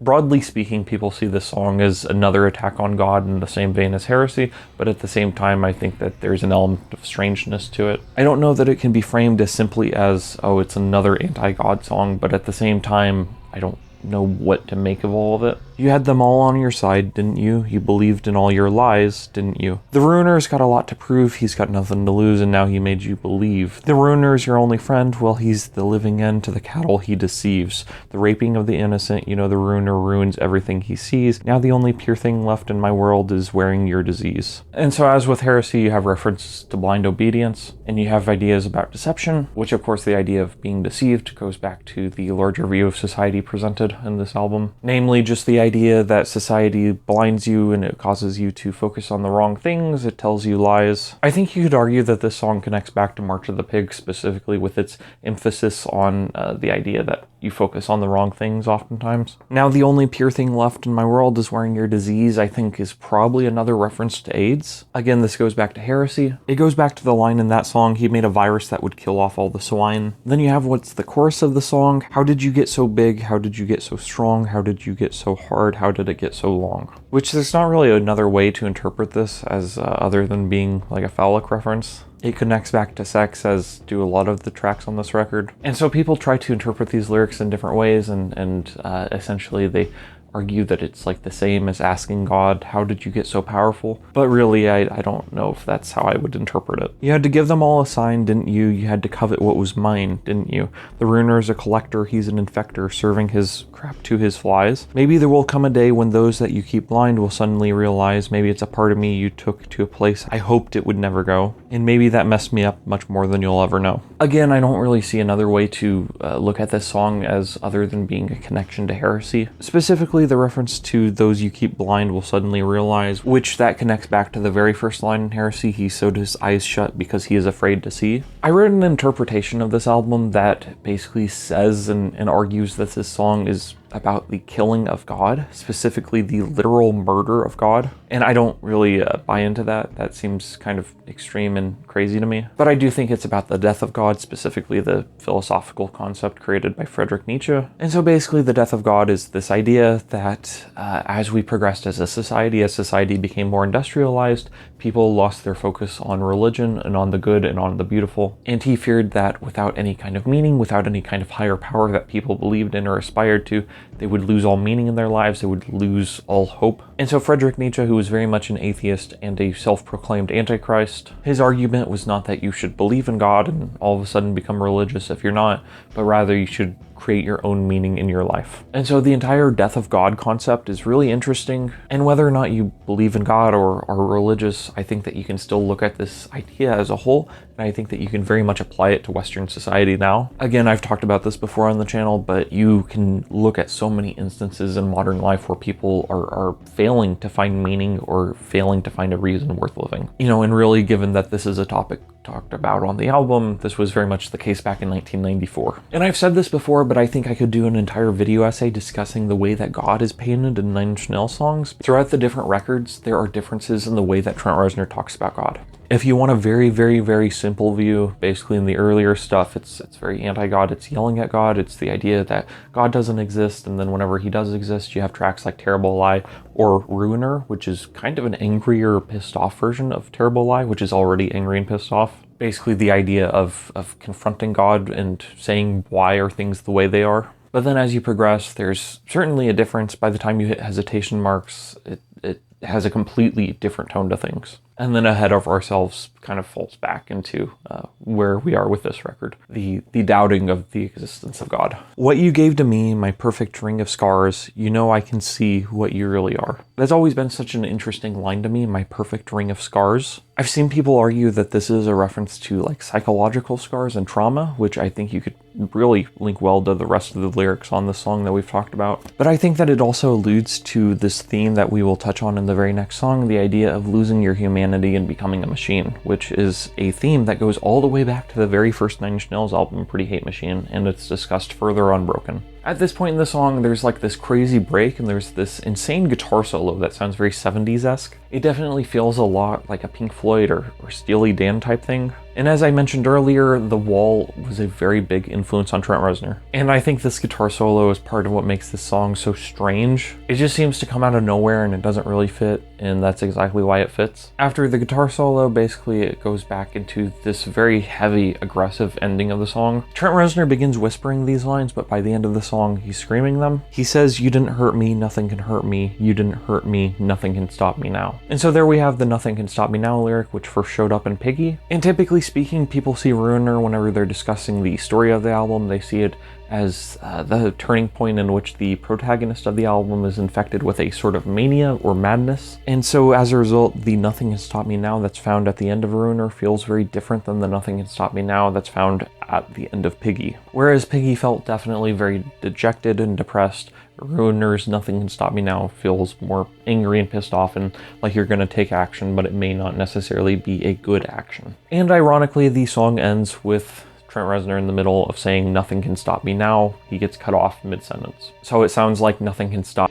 Broadly speaking, people see this song as another attack on God in the same vein as Heresy, but at the same time, I think that there's an element of strangeness to it. I don't know that it can be framed as simply as, oh, it's another anti-God song, but at the same time, I don't know what to make of all of it. You had them all on your side, didn't you? You believed in all your lies, didn't you? The Ruiner's got a lot to prove, he's got nothing to lose, and now he made you believe. The Ruiner's your only friend, well, he's the living end to the cattle he deceives. The raping of the innocent, you know the Ruiner ruins everything he sees. Now the only pure thing left in my world is wearing your disease. And so as with Heresy, you have references to blind obedience, and you have ideas about deception, which of course the idea of being deceived goes back to the larger view of society presented in this album. Namely, just the idea that society blinds you and it causes you to focus on the wrong things, it tells you lies. I think you could argue that this song connects back to March of the Pigs, specifically with its emphasis on the idea that you focus on the wrong things oftentimes. Now the only pure thing left in my world is wearing your disease, I think is probably another reference to AIDS. Again, this goes back to Heresy. It goes back to the line in that song, he made a virus that would kill off all the swine. Then you have what's the chorus of the song, how did you get so big, how did you get so strong, how did you get so hard, how did it get so long? Which there's not really another way to interpret this as other than being like a phallic reference. It connects back to sex, as do a lot of the tracks on this record. And so people try to interpret these lyrics in different ways, and essentially they argue that it's like the same as asking God, how did you get so powerful? But really, I don't know if that's how I would interpret it. You had to give them all a sign, didn't you? You had to covet what was mine, didn't you? The Ruiner's a collector, he's an infector, serving his crap to his flies. Maybe there will come a day when those that you keep blind will suddenly realize maybe it's a part of me you took to a place I hoped it would never go. And maybe that messed me up much more than you'll ever know. Again, I don't really see another way to look at this song as other than being a connection to Heresy. Specifically, the reference to those you keep blind will suddenly realize, which that connects back to the very first line in Heresy, he sewed his eyes shut because he is afraid to see. I read an interpretation of this album that basically says and argues that this song is about the killing of God, specifically the literal murder of God. And I don't really buy into that. That seems kind of extreme and crazy to me. But I do think it's about the death of God, specifically the philosophical concept created by Friedrich Nietzsche. And so basically the death of God is this idea that as we progressed as society became more industrialized, people lost their focus on religion and on the good and on the beautiful. And he feared that without any kind of meaning, without any kind of higher power that people believed in or aspired to, they would lose all meaning in their lives, they would lose all hope. And so Friedrich Nietzsche, who was very much an atheist and a self-proclaimed antichrist, his argument was not that you should believe in God and all of a sudden become religious if you're not, but rather you should create your own meaning in your life. And so the entire death of God concept is really interesting, and whether or not you believe in God or are religious, I think that you can still look at this idea as a whole, and I think that you can very much apply it to Western society now. Again, I've talked about this before on the channel, but you can look at so many instances in modern life where people are failing to find meaning or failing to find a reason worth living. You know, and really, given that this is a topic talked about on the album, this was very much the case back in 1994. And I've said this before, but I think I could do an entire video essay discussing the way that God is painted in Nine Inch Nails songs. Throughout the different records, there are differences in the way that Trent Reznor talks about God. If you want a very, very, very simple view, basically in the earlier stuff, it's very anti-God, it's yelling at God, it's the idea that God doesn't exist, and then whenever he does exist, you have tracks like Terrible Lie or Ruiner, which is kind of an angrier, pissed off version of Terrible Lie, which is already angry and pissed off. Basically the idea of confronting God and saying why are things the way they are. But then as you progress, there's certainly a difference. By the time you hit hesitation marks, it has a completely different tone to things. And then Ahead of Ourselves kind of falls back into where we are with this record, the doubting of the existence of God. What you gave to me, my perfect ring of scars, you know I can see what you really are. That's always been such an interesting line to me, my perfect ring of scars. I've seen people argue that this is a reference to like psychological scars and trauma, which I think you could really link well to the rest of the lyrics on this song that we've talked about. But I think that it also alludes to this theme that we will touch on in the very next song, the idea of losing your humanity and becoming a machine, which is a theme that goes all the way back to the very first Nine Inch Nails album, Pretty Hate Machine, and it's discussed further on Broken. At this point in the song, there's like this crazy break and there's this insane guitar solo that sounds very 70s-esque. It definitely feels a lot like a Pink Floyd or Steely Dan type thing. And as I mentioned earlier, The Wall was a very big influence on Trent Reznor. And I think this guitar solo is part of what makes this song so strange. It just seems to come out of nowhere and it doesn't really fit, and that's exactly why it fits. After the guitar solo, basically it goes back into this very heavy, aggressive ending of the song. Trent Reznor begins whispering these lines, but by the end of the song, he's screaming them. He says, "You didn't hurt me, nothing can hurt me. You didn't hurt me, nothing can stop me now." And so there we have the "Nothing Can Stop Me Now" lyric, which first showed up in Piggy. And typically speaking, people see Ruiner whenever they're discussing the story of the album. They see it as the turning point in which the protagonist of the album is infected with a sort of mania or madness. And so as a result, the "Nothing Can Stop Me Now" that's found at the end of Ruiner feels very different than the "Nothing Can Stop Me Now" that's found at the end of Piggy. Whereas Piggy felt definitely very dejected and depressed, Ruiner's "Nothing Can Stop Me Now" feels more angry and pissed off and like you're going to take action, but it may not necessarily be a good action. And ironically, the song ends with Trent Reznor in the middle of saying "Nothing can stop me now." He gets cut off mid-sentence. So it sounds like nothing can stop.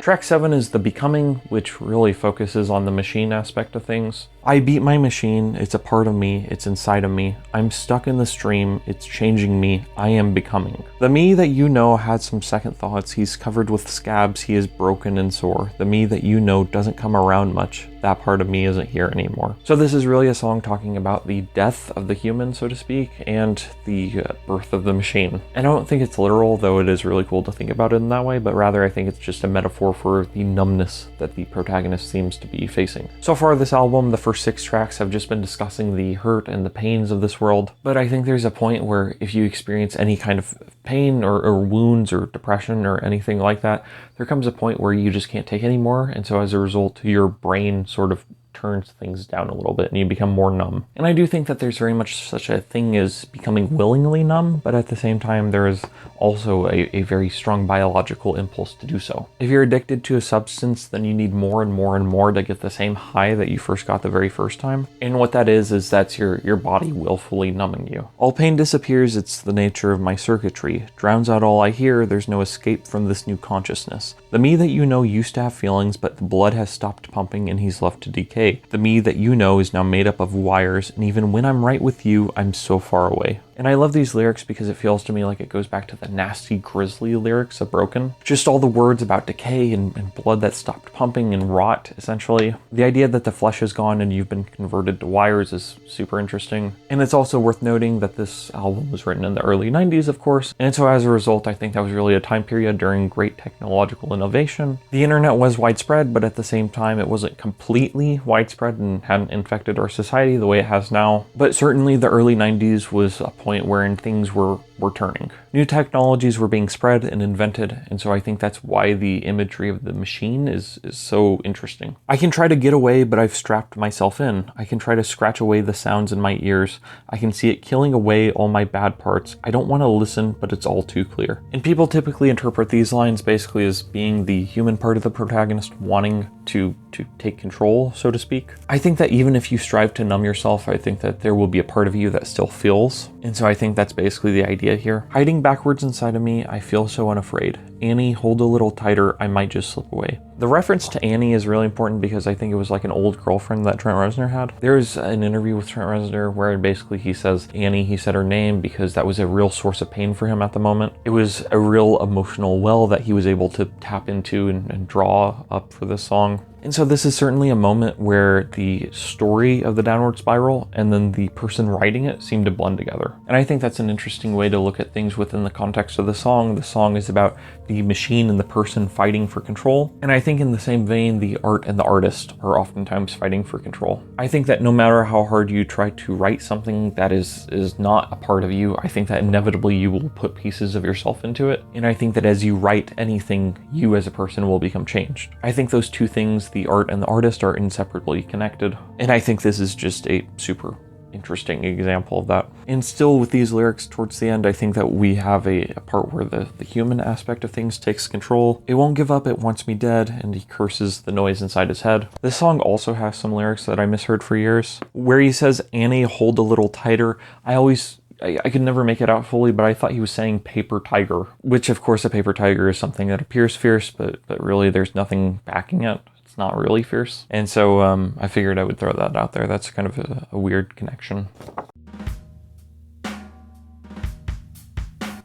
Track 7 is The Becoming, which really focuses on the machine aspect of things. I beat my machine, it's a part of me, it's inside of me. I'm stuck in the stream, it's changing me, I am becoming. The me that you know had some second thoughts, he's covered with scabs, he is broken and sore. The me that you know doesn't come around much, that part of me isn't here anymore. So this is really a song talking about the death of the human, so to speak, and the birth of the machine. And I don't think it's literal, though it is really cool to think about it in that way, but rather I think it's just a metaphor for the numbness that the protagonist seems to be facing. So far this album, the first 6 tracks have just been discussing the hurt and the pains of this world, but I think there's a point where if you experience any kind of pain or wounds or depression or anything like that, there comes a point where you just can't take anymore, and so as a result, your brain sort of turns things down a little bit and you become more numb. And I do think that there's very much such a thing as becoming willingly numb, but at the same time there is also a very strong biological impulse to do so. If you're addicted to a substance, then you need more and more and more to get the same high that you first got the very first time. And what that is that's your body willfully numbing you. All pain disappears, it's the nature of my circuitry. Drowns out all I hear, there's no escape from this new consciousness. The me that you know used to have feelings, but the blood has stopped pumping and he's left to decay. The me that you know is now made up of wires, and even when I'm right with you, I'm so far away. And I love these lyrics because it feels to me like it goes back to the nasty, grisly lyrics of Broken. Just all the words about decay and blood that stopped pumping and rot, essentially. The idea that the flesh is gone and you've been converted to wires is super interesting. And it's also worth noting that this album was written in the early 90s, of course. And so as a result, I think that was really a time period during great technological innovation. The internet was widespread, but at the same time, it wasn't completely widespread and hadn't infected our society the way it has now. But certainly the early 90s was a point wherein things were turning. New technologies were being spread and invented, and so I think that's why the imagery of the machine is so interesting. I can try to get away, but I've strapped myself in. I can try to scratch away the sounds in my ears. I can see it killing away all my bad parts. I don't want to listen, but it's all too clear. And people typically interpret these lines basically as being the human part of the protagonist wanting to take control, so to speak. I think that even if you strive to numb yourself, I think that there will be a part of you that still feels. And so I think that's basically the idea here. Hiding backwards inside of me, I feel so unafraid. Annie, hold a little tighter, I might just slip away. The reference to Annie is really important because I think it was like an old girlfriend that Trent Reznor had. There's an interview with Trent Reznor where basically he says Annie, he said her name because that was a real source of pain for him at the moment. It was a real emotional well that he was able to tap into and draw up for this song. And so this is certainly a moment where the story of the downward spiral and then the person writing it seem to blend together. And I think that's an interesting way to look at things within the context of the song. The song is about the machine and the person fighting for control. And I think in the same vein, the art and the artist are oftentimes fighting for control. I think that no matter how hard you try to write something that is not a part of you, I think that inevitably you will put pieces of yourself into it. And I think that as you write anything, you as a person will become changed. I think those two things, the art and the artist, are inseparably connected. And I think this is just a super interesting example of that. And still with these lyrics towards the end, I think that we have a part where the human aspect of things takes control. It won't give up, it wants me dead, and he curses the noise inside his head. This song also has some lyrics that I misheard for years, where he says, "Annie, hold a little tighter." I could never make it out fully, but I thought he was saying paper tiger, which of course a paper tiger is something that appears fierce, but really there's nothing backing it. It's not really fierce. And so I figured I would throw that out there. That's kind of a weird connection.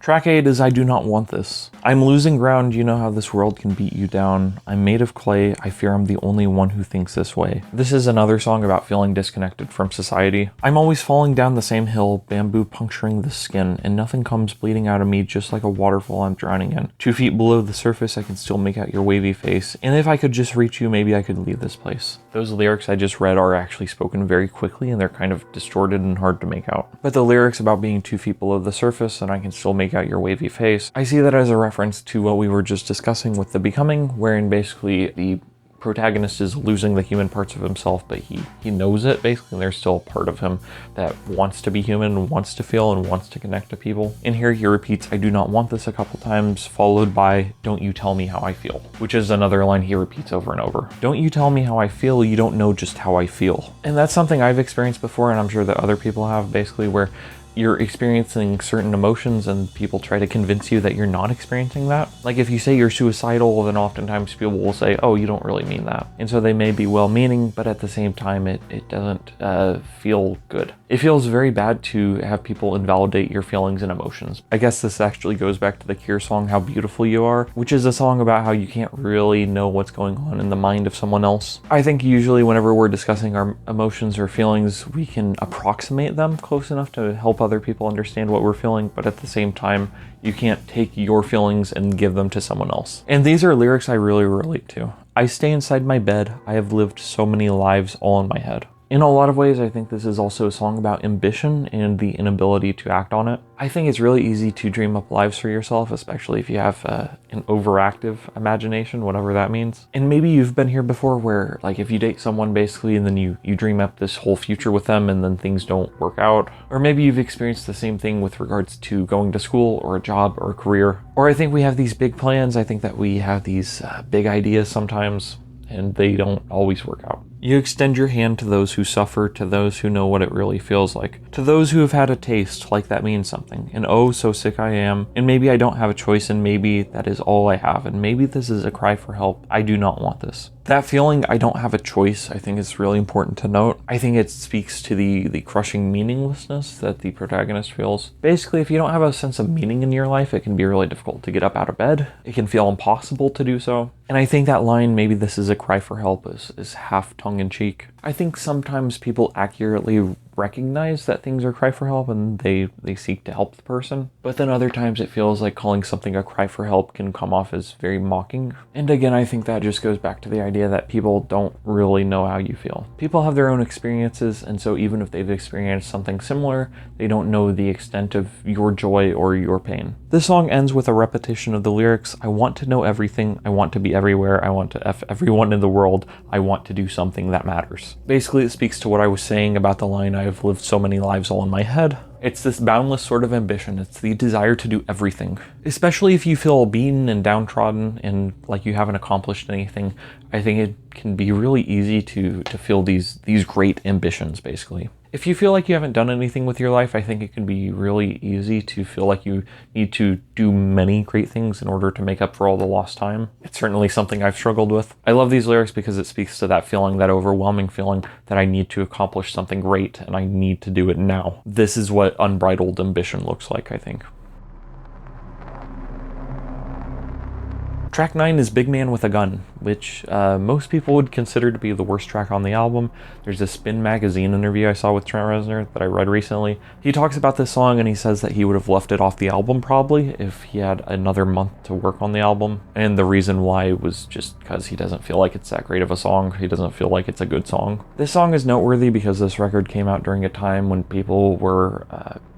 Track 8 is I Do Not Want This. I'm losing ground, you know how this world can beat you down. I'm made of clay, I fear I'm the only one who thinks this way. This is another song about feeling disconnected from society. I'm always falling down the same hill, bamboo puncturing the skin, and nothing comes bleeding out of me just like a waterfall I'm drowning in. 2 feet below the surface, I can still make out your wavy face, and if I could just reach you, maybe I could leave this place. Those lyrics I just read are actually spoken very quickly, and they're kind of distorted and hard to make out. But the lyrics about being 2 feet below the surface and I can still make out your wavy face, I see that as a reference to what we were just discussing with The Becoming, wherein basically the protagonist is losing the human parts of himself, but he knows it basically, and there's still a part of him that wants to be human and wants to feel and wants to connect to people. And here he repeats, "I do not want this" a couple times, followed by "Don't you tell me how I feel," which is another line he repeats over and over. Don't you tell me how I feel, you don't know just how I feel. And that's something I've experienced before, and I'm sure that other people have, basically, where you're experiencing certain emotions and people try to convince you that you're not experiencing that. Like if you say you're suicidal, then oftentimes people will say, "Oh, you don't really mean that." And so they may be well-meaning, but at the same time, it doesn't feel good. It feels very bad to have people invalidate your feelings and emotions. I guess this actually goes back to the Cure song, How Beautiful You Are, which is a song about how you can't really know what's going on in the mind of someone else. I think usually whenever we're discussing our emotions or feelings, we can approximate them close enough to help other people understand what we're feeling, but at the same time, you can't take your feelings and give them to someone else. And these are lyrics I really relate to. I stay inside my bed, I have lived so many lives all in my head. In a lot of ways, I think this is also a song about ambition and the inability to act on it. I think it's really easy to dream up lives for yourself, especially if you have an overactive imagination, whatever that means. And maybe you've been here before where, like, if you date someone basically and then you dream up this whole future with them and then things don't work out. Or maybe you've experienced the same thing with regards to going to school or a job or a career. Or I think we have these big plans. I think that we have these big ideas sometimes, and they don't always work out. You extend your hand to those who suffer, to those who know what it really feels like, to those who have had a taste, like that means something, and oh, so sick I am, and maybe I don't have a choice, and maybe that is all I have, and maybe this is a cry for help. I do not want this. That feeling, I don't have a choice, I think is really important to note. I think it speaks to the crushing meaninglessness that the protagonist feels. Basically, if you don't have a sense of meaning in your life, it can be really difficult to get up out of bed. It can feel impossible to do so. And I think that line, maybe this is a cry for help, is half tongue-in-cheek. I think sometimes people accurately recognize that things are cry for help and they seek to help the person. But then other times it feels like calling something a cry for help can come off as very mocking. And again, I think that just goes back to the idea that people don't really know how you feel. People have their own experiences, and so even if they've experienced something similar, they don't know the extent of your joy or your pain. This song ends with a repetition of the lyrics, I want to know everything, I want to be everywhere, I want to F everyone in the world, I want to do something that matters. Basically, it speaks to what I was saying about the line, I've lived so many lives all in my head. It's this boundless sort of ambition. It's the desire to do everything. Especially if you feel beaten and downtrodden and like you haven't accomplished anything, I think it can be really easy to feel these great ambitions, basically. If you feel like you haven't done anything with your life, I think it can be really easy to feel like you need to do many great things in order to make up for all the lost time. It's certainly something I've struggled with. I love these lyrics because it speaks to that feeling, that overwhelming feeling that I need to accomplish something great and I need to do it now. This is what unbridled ambition looks like, I think. Track 9 is Big Man with a Gun. which most people would consider to be the worst track on the album. There's a Spin magazine interview I saw with Trent Reznor that I read recently. He talks about this song and he says that he would have left it off the album probably if he had another month to work on the album. And the reason why was just because he doesn't feel like it's that great of a song. He doesn't feel like it's a good song. This song is noteworthy because this record came out during a time when people were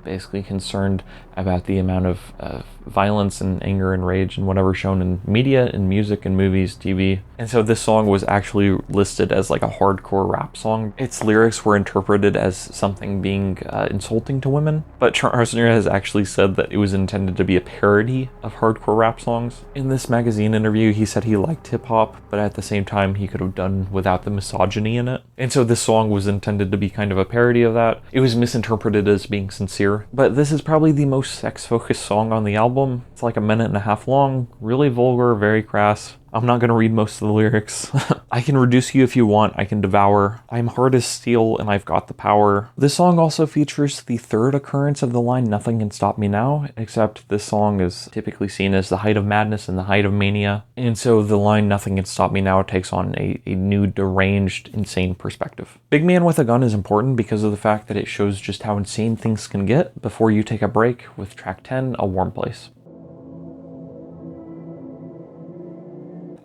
basically concerned about the amount of violence and anger and rage and whatever shown in media and music and movies, TV. And so this song was actually listed as like a hardcore rap song. Its lyrics were interpreted as something being insulting to women, but Trent Reznor has actually said that it was intended to be a parody of hardcore rap songs. In this magazine interview, he said he liked hip-hop, but at the same time he could have done without the misogyny in it. And so this song was intended to be kind of a parody of that. It was misinterpreted as being sincere, but this is probably the most sex-focused song on the album. It's like 1.5 minutes long, really vulgar, very crass. I'm not going to read most of the lyrics. I can reduce you if you want, I can devour. I'm hard as steel and I've got the power. This song also features the third occurrence of the line, "Nothing can stop me now," except this song is typically seen as the height of madness and the height of mania. And so the line, "Nothing can stop me now," takes on a new deranged, insane perspective. Big Man with a Gun is important because of the fact that it shows just how insane things can get before you take a break with track 10, "A Warm Place."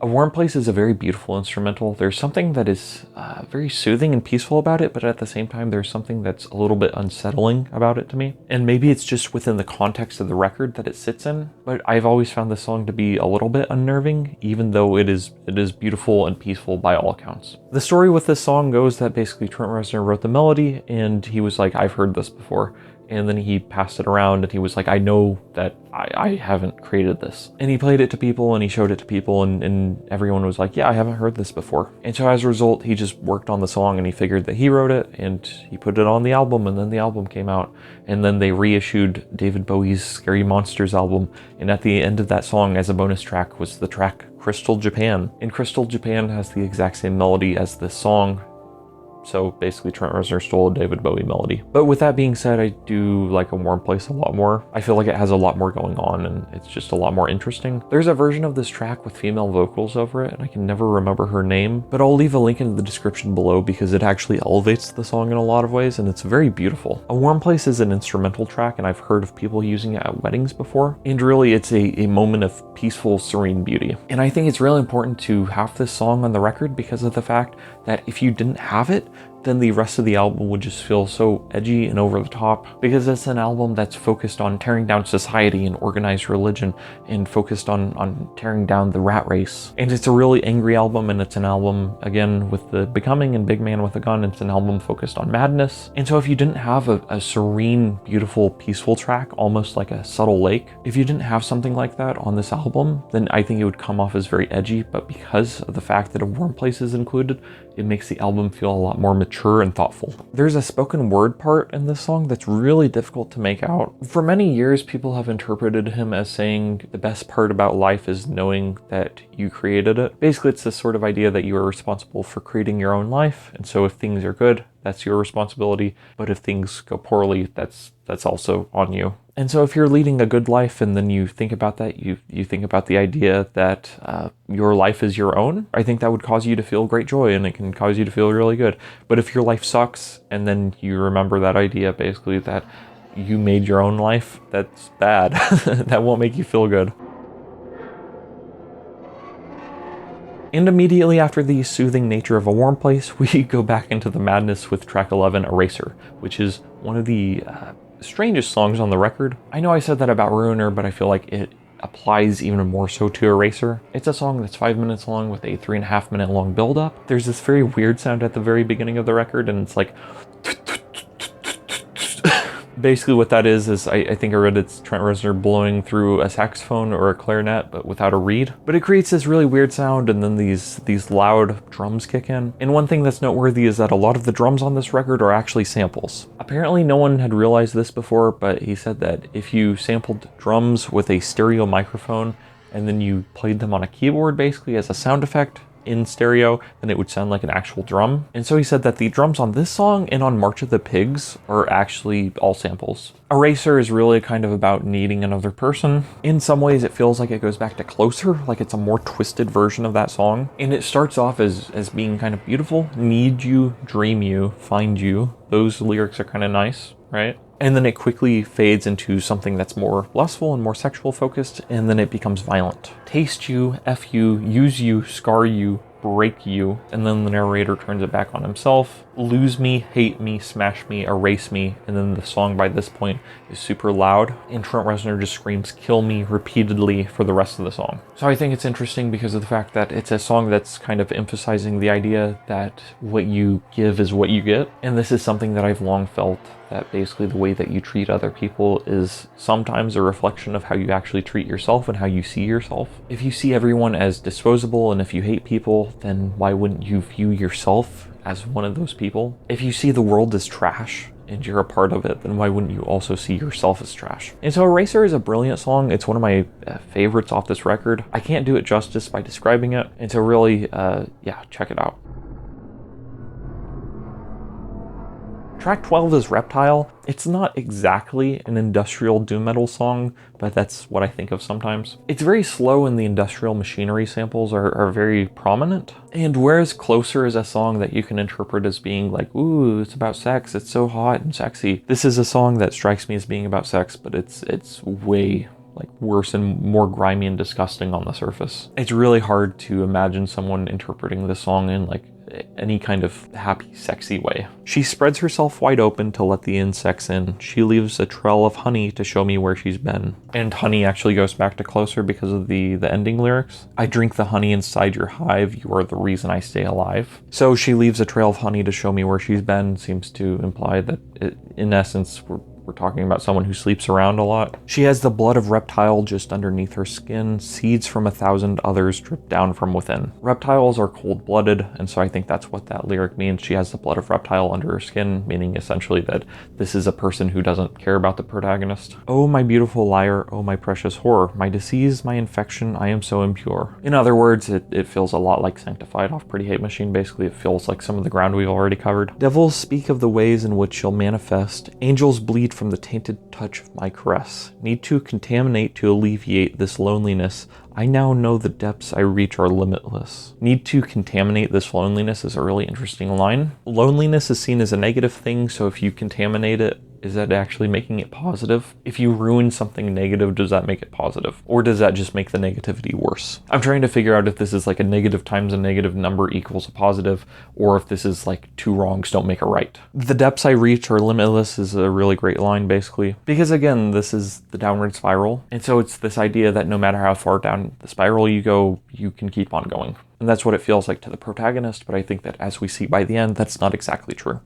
A Warm Place is a very beautiful instrumental. There's something that is very soothing and peaceful about it, but at the same time, there's something that's a little bit unsettling about it to me. And maybe it's just within the context of the record that it sits in, but I've always found this song to be a little bit unnerving, even though it is beautiful and peaceful by all accounts. The story with this song goes that basically Trent Reznor wrote the melody, and he was like, "I've heard this before." And then he passed it around and he was like, "I know that I haven't created this." And he played it to people and he showed it to people and everyone was like, "Yeah, I haven't heard this before." And so as a result, he just worked on the song and he figured that he wrote it and he put it on the album, and then the album came out. And then they reissued David Bowie's Scary Monsters album. And at the end of that song, as a bonus track, was the track Crystal Japan. And Crystal Japan has the exact same melody as this song. So basically Trent Reznor stole a David Bowie melody. But with that being said, I do like A Warm Place a lot more. I feel like it has a lot more going on and it's just a lot more interesting. There's a version of this track with female vocals over it, and I can never remember her name, but I'll leave a link in the description below because it actually elevates the song in a lot of ways and it's very beautiful. A Warm Place is an instrumental track and I've heard of people using it at weddings before. And really it's a moment of peaceful, serene beauty. And I think it's really important to have this song on the record because of the fact that if you didn't have it, then the rest of the album would just feel so edgy and over the top, because it's an album that's focused on tearing down society and organized religion and focused on tearing down the rat race. And it's a really angry album, and it's an album, again, with the Becoming and Big Man with a Gun, it's an album focused on madness. And so if you didn't have a serene, beautiful, peaceful track, almost like a subtle lake, if you didn't have something like that on this album, then I think it would come off as very edgy. But because of the fact that A Warm Place is included, it makes the album feel a lot more mature and thoughtful. There's a spoken word part in this song that's really difficult to make out. For many years, people have interpreted him as saying the best part about life is knowing that you created it. Basically, it's this sort of idea that you are responsible for creating your own life. And so if things are good, that's your responsibility. But if things go poorly, that's also on you. And so if you're leading a good life and then you think about that, you think about the idea that your life is your own, I think that would cause you to feel great joy and it can cause you to feel really good. But if your life sucks and then you remember that idea, basically that you made your own life, that's bad. That won't make you feel good. And immediately after the soothing nature of A Warm Place, we go back into the madness with track 11, Eraser, which is one of the strangest songs on the record. I know I said that about Ruiner, but I feel like it applies even more so to Eraser. It's a song that's 5 minutes long with a 3.5 minute long build-up. There's this very weird sound at the very beginning of the record, and it's like... Basically what that is I think I read it's Trent Reznor blowing through a saxophone or a clarinet, but without a reed. But it creates this really weird sound, and then these loud drums kick in. And one thing that's noteworthy is that a lot of the drums on this record are actually samples. Apparently no one had realized this before, but he said that if you sampled drums with a stereo microphone and then you played them on a keyboard basically as a sound effect, in stereo, then it would sound like an actual drum. And so he said that the drums on this song and on March of the Pigs are actually all samples. Eraser is really kind of about needing another person. In some ways it feels like it goes back to Closer, like it's a more twisted version of that song. And it starts off as being kind of beautiful. Need you, dream you, find you. Those lyrics are kind of nice, right? And then it quickly fades into something that's more lustful and more sexual focused, and then it becomes violent. Taste you, F you, use you, scar you, break you, and then the narrator turns it back on himself. Lose me, hate me, smash me, erase me, and then the song by this point is super loud, and Trent Reznor just screams kill me repeatedly for the rest of the song. So I think it's interesting because of the fact that it's a song that's kind of emphasizing the idea that what you give is what you get, and this is something that I've long felt, that basically the way that you treat other people is sometimes a reflection of how you actually treat yourself and how you see yourself. If you see everyone as disposable, and if you hate people, then why wouldn't you view yourself as one of those people? If you see the world as trash and you're a part of it, then why wouldn't you also see yourself as trash? And so Eraser is a brilliant song. It's one of my favorites off this record. I can't do it justice by describing it. And so really, yeah, check it out. Track 12 is Reptile. It's not exactly an industrial doom metal song, but that's what I think of sometimes. It's very slow and the industrial machinery samples are very prominent. And whereas Closer is a song that you can interpret as being like, ooh, it's about sex, it's so hot and sexy. This is a song that strikes me as being about sex, but it's way like worse and more grimy and disgusting on the surface. It's really hard to imagine someone interpreting this song in like any kind of happy, sexy way. She spreads herself wide open to let the insects in. She leaves a trail of honey to show me where she's been. And honey actually goes back to Closer because of the ending lyrics. I drink the honey inside your hive. You are the reason I stay alive. So she leaves a trail of honey to show me where she's been seems to imply that in essence, we're talking about someone who sleeps around a lot. She has the blood of reptile just underneath her skin. Seeds from 1,000 others drip down from within. Reptiles are cold-blooded, and so I think that's what that lyric means. She has the blood of reptile under her skin, meaning essentially that this is a person who doesn't care about the protagonist. Oh, my beautiful liar, oh, my precious whore, my disease, my infection, I am so impure. In other words, it feels a lot like Sanctified off Pretty Hate Machine. Basically, it feels like some of the ground we've already covered. Devils speak of the ways in which you'll manifest. Angels bleed from the tainted touch of my caress. Need to contaminate to alleviate this loneliness. I now know the depths I reach are limitless. Need to contaminate this loneliness is a really interesting line. Loneliness is seen as a negative thing, so if you contaminate it, is that actually making it positive? If you ruin something negative, does that make it positive? Or does that just make the negativity worse? I'm trying to figure out if this is like a negative times a negative number equals a positive, or if this is like two wrongs don't make a right. The depths I reach are limitless is a really great line, basically. Because again, this is the downward spiral. And so it's this idea that no matter how far down the spiral you go, you can keep on going. And that's what it feels like to the protagonist, but I think that as we see by the end, that's not exactly true.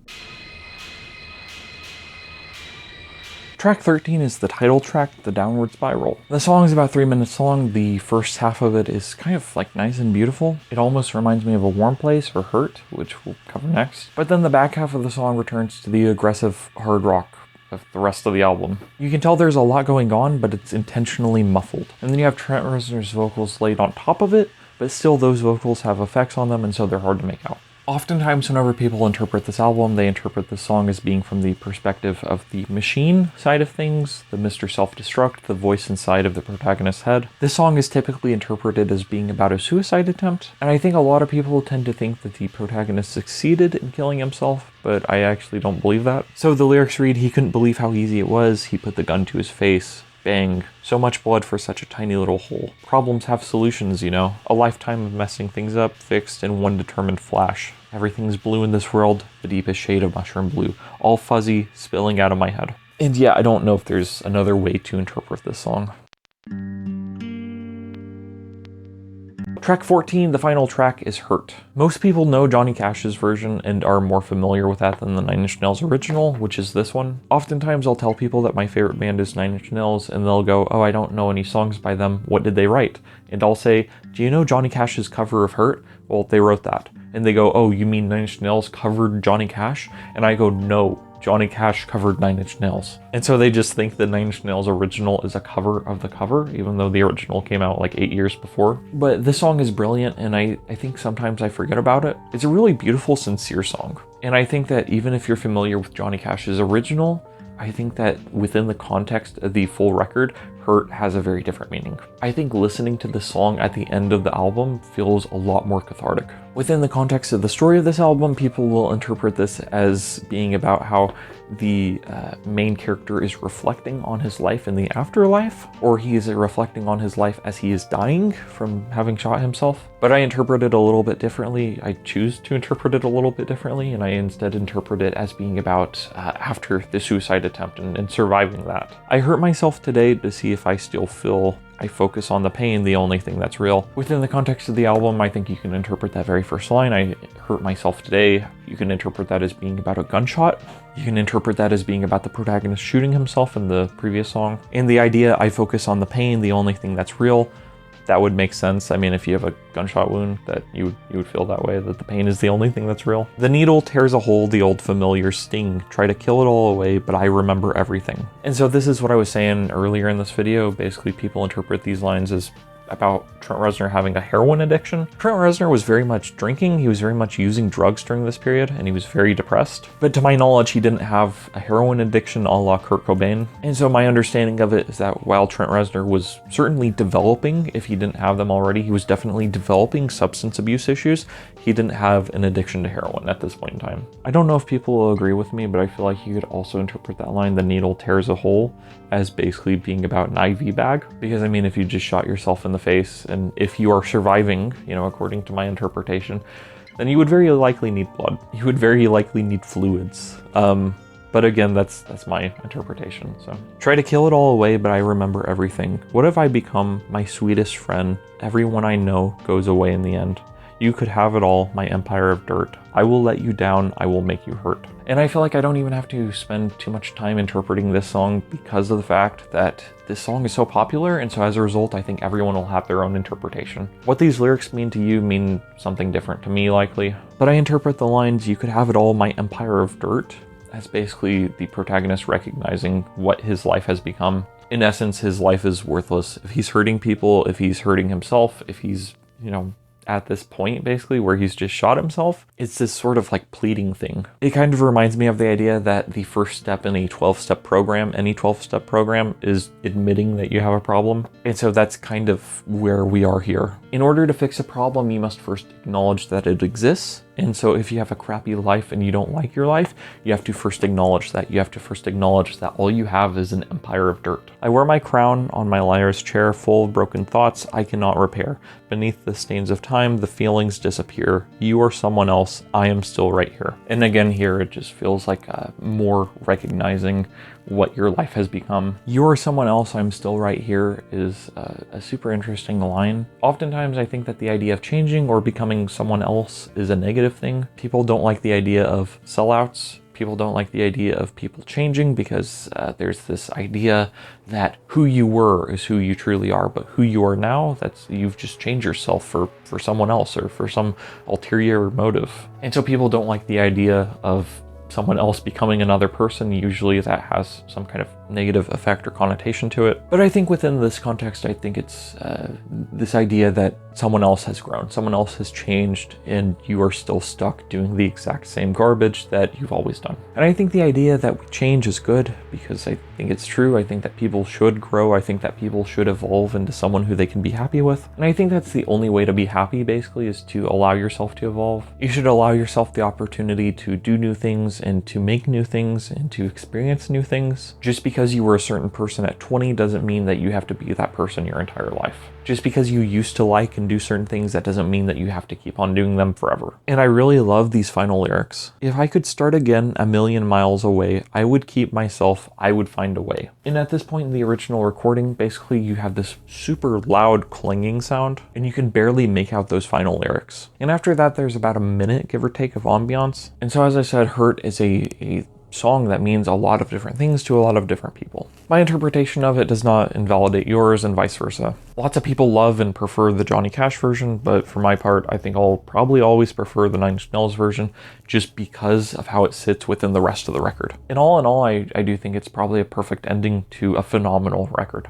Track 13 is the title track, The Downward Spiral. The song is about 3 minutes long. The first half of it is kind of like nice and beautiful. It almost reminds me of A Warm Place or Hurt, which we'll cover next. But then the back half of the song returns to the aggressive hard rock of the rest of the album. You can tell there's a lot going on, but it's intentionally muffled. And then you have Trent Reznor's vocals laid on top of it, but still those vocals have effects on them, and so they're hard to make out. Oftentimes whenever people interpret this album, they interpret this song as being from the perspective of the machine side of things, the Mr. Self-Destruct, the voice inside of the protagonist's head. This song is typically interpreted as being about a suicide attempt, and I think a lot of people tend to think that the protagonist succeeded in killing himself, but I actually don't believe that. So the lyrics read, he couldn't believe how easy it was, he put the gun to his face. Bang. So much blood for such a tiny little hole. Problems have solutions, you know. A lifetime of messing things up, fixed in one determined flash. Everything's blue in this world, the deepest shade of mushroom blue. All fuzzy, spilling out of my head. And yeah, I don't know if there's another way to interpret this song. Track 14, the final track, is Hurt. Most people know Johnny Cash's version and are more familiar with that than the Nine Inch Nails original, which is this one. Oftentimes I'll tell people that my favorite band is Nine Inch Nails and they'll go, oh, I don't know any songs by them, what did they write? And I'll say, do you know Johnny Cash's cover of Hurt? Well, they wrote that. And they go, oh, you mean Nine Inch Nails covered Johnny Cash? And I go, no, Johnny Cash covered 9 Inch Nails. And so they just think the 9 Inch Nails original is a cover of the cover, even though the original came out like 8 years before. But this song is brilliant, and I think sometimes I forget about it. It's a really beautiful, sincere song. And I think that even if you're familiar with Johnny Cash's original, I think that within the context of the full record, Hurt has a very different meaning. I think listening to this song at the end of the album feels a lot more cathartic. Within the context of the story of this album, people will interpret this as being about how the main character is reflecting on his life in the afterlife, or he is reflecting on his life as he is dying from having shot himself. But I interpret it a little bit differently. I choose to interpret it a little bit differently, and I instead interpret it as being about after the suicide attempt and surviving that. I hurt myself today to see if I still feel I focus on the pain, the only thing that's real. Within the context of the album, I think you can interpret that very first line, I hurt myself today. You can interpret that as being about a gunshot. You can interpret that as being about the protagonist shooting himself in the previous song. And the idea, I focus on the pain, the only thing that's real, that would make sense. I mean, if you have a gunshot wound, that you would feel that way, that the pain is the only thing that's real. The needle tears a hole, the old familiar sting. Try to kill it all away, but I remember everything. And so this is what I was saying earlier in this video. Basically, people interpret these lines as about Trent Reznor having a heroin addiction. Trent Reznor was very much drinking, he was very much using drugs during this period, and he was very depressed. But to my knowledge, he didn't have a heroin addiction a la Kurt Cobain. And so my understanding of it is that while Trent Reznor was certainly developing, if he didn't have them already, he was definitely developing substance abuse issues. He didn't have an addiction to heroin at this point in time. I don't know if people will agree with me, but I feel like you could also interpret that line, the needle tears a hole, as basically being about an IV bag. Because I mean, if you just shot yourself in the face, and if you are surviving, you know, according to my interpretation, then you would very likely need blood. You would very likely need fluids. But again, that's my interpretation. So try to kill it all away, but I remember everything. What have I become? My sweetest friend. Everyone I know goes away in the end. You could have it all, my empire of dirt. I will let you down, I will make you hurt. And I feel like I don't even have to spend too much time interpreting this song because of the fact that this song is so popular, and so as a result, I think everyone will have their own interpretation. What these lyrics mean to you mean something different to me, likely. But I interpret the lines, you could have it all, my empire of dirt, as basically the protagonist recognizing what his life has become. In essence, his life is worthless. If he's hurting people, if he's hurting himself, if he's, you know, at this point basically where he's just shot himself, it's this sort of like pleading thing. It kind of reminds me of the idea that the first step in a 12-step program, any 12-step program, is admitting that you have a problem. And so that's kind of where we are here. In order to fix a problem, you must first acknowledge that it exists. And so if you have a crappy life and you don't like your life, you have to first acknowledge that. You have to first acknowledge that all you have is an empire of dirt. I wear my crown on my liar's chair, full of broken thoughts I cannot repair. Beneath the stains of time, the feelings disappear. You are someone else, I am still right here. And again, here it just feels like more recognizing what your life has become. You are someone else, I'm still right here is a super interesting line. Oftentimes I think that the idea of changing or becoming someone else is a negative thing. People don't like the idea of sellouts. People don't like the idea of people changing because there's this idea that who you were is who you truly are, but who you are now, that's you've just changed yourself for someone else or for some ulterior motive. And so people don't like the idea of someone else becoming another person. Usually that has some kind of negative effect or connotation to it. But I think within this context, I think it's this idea that someone else has grown, someone else has changed, and you are still stuck doing the exact same garbage that you've always done. And I think the idea that we change is good because I think it's true. I think that people should grow. I think that people should evolve into someone who they can be happy with. And I think that's the only way to be happy, basically, is to allow yourself to evolve. You should allow yourself the opportunity to do new things and to make new things and to experience new things. Just because you were a certain person at 20 doesn't mean that you have to be that person your entire life. Just because you used to like and do certain things, that doesn't mean that you have to keep on doing them forever. And I really love these final lyrics. If I could start again a million miles away, I would keep myself, I would find a way. And at this point in the original recording, basically you have this super loud clanging sound and you can barely make out those final lyrics. And after that, there's about a minute, give or take, of ambiance. And so as I said, Hurt is a song that means a lot of different things to a lot of different people. My interpretation of it does not invalidate yours and vice versa. Lots of people love and prefer the Johnny Cash version, but for my part, I think I'll probably always prefer the Nine Inch Nails version just because of how it sits within the rest of the record. In all, I do think it's probably a perfect ending to a phenomenal record.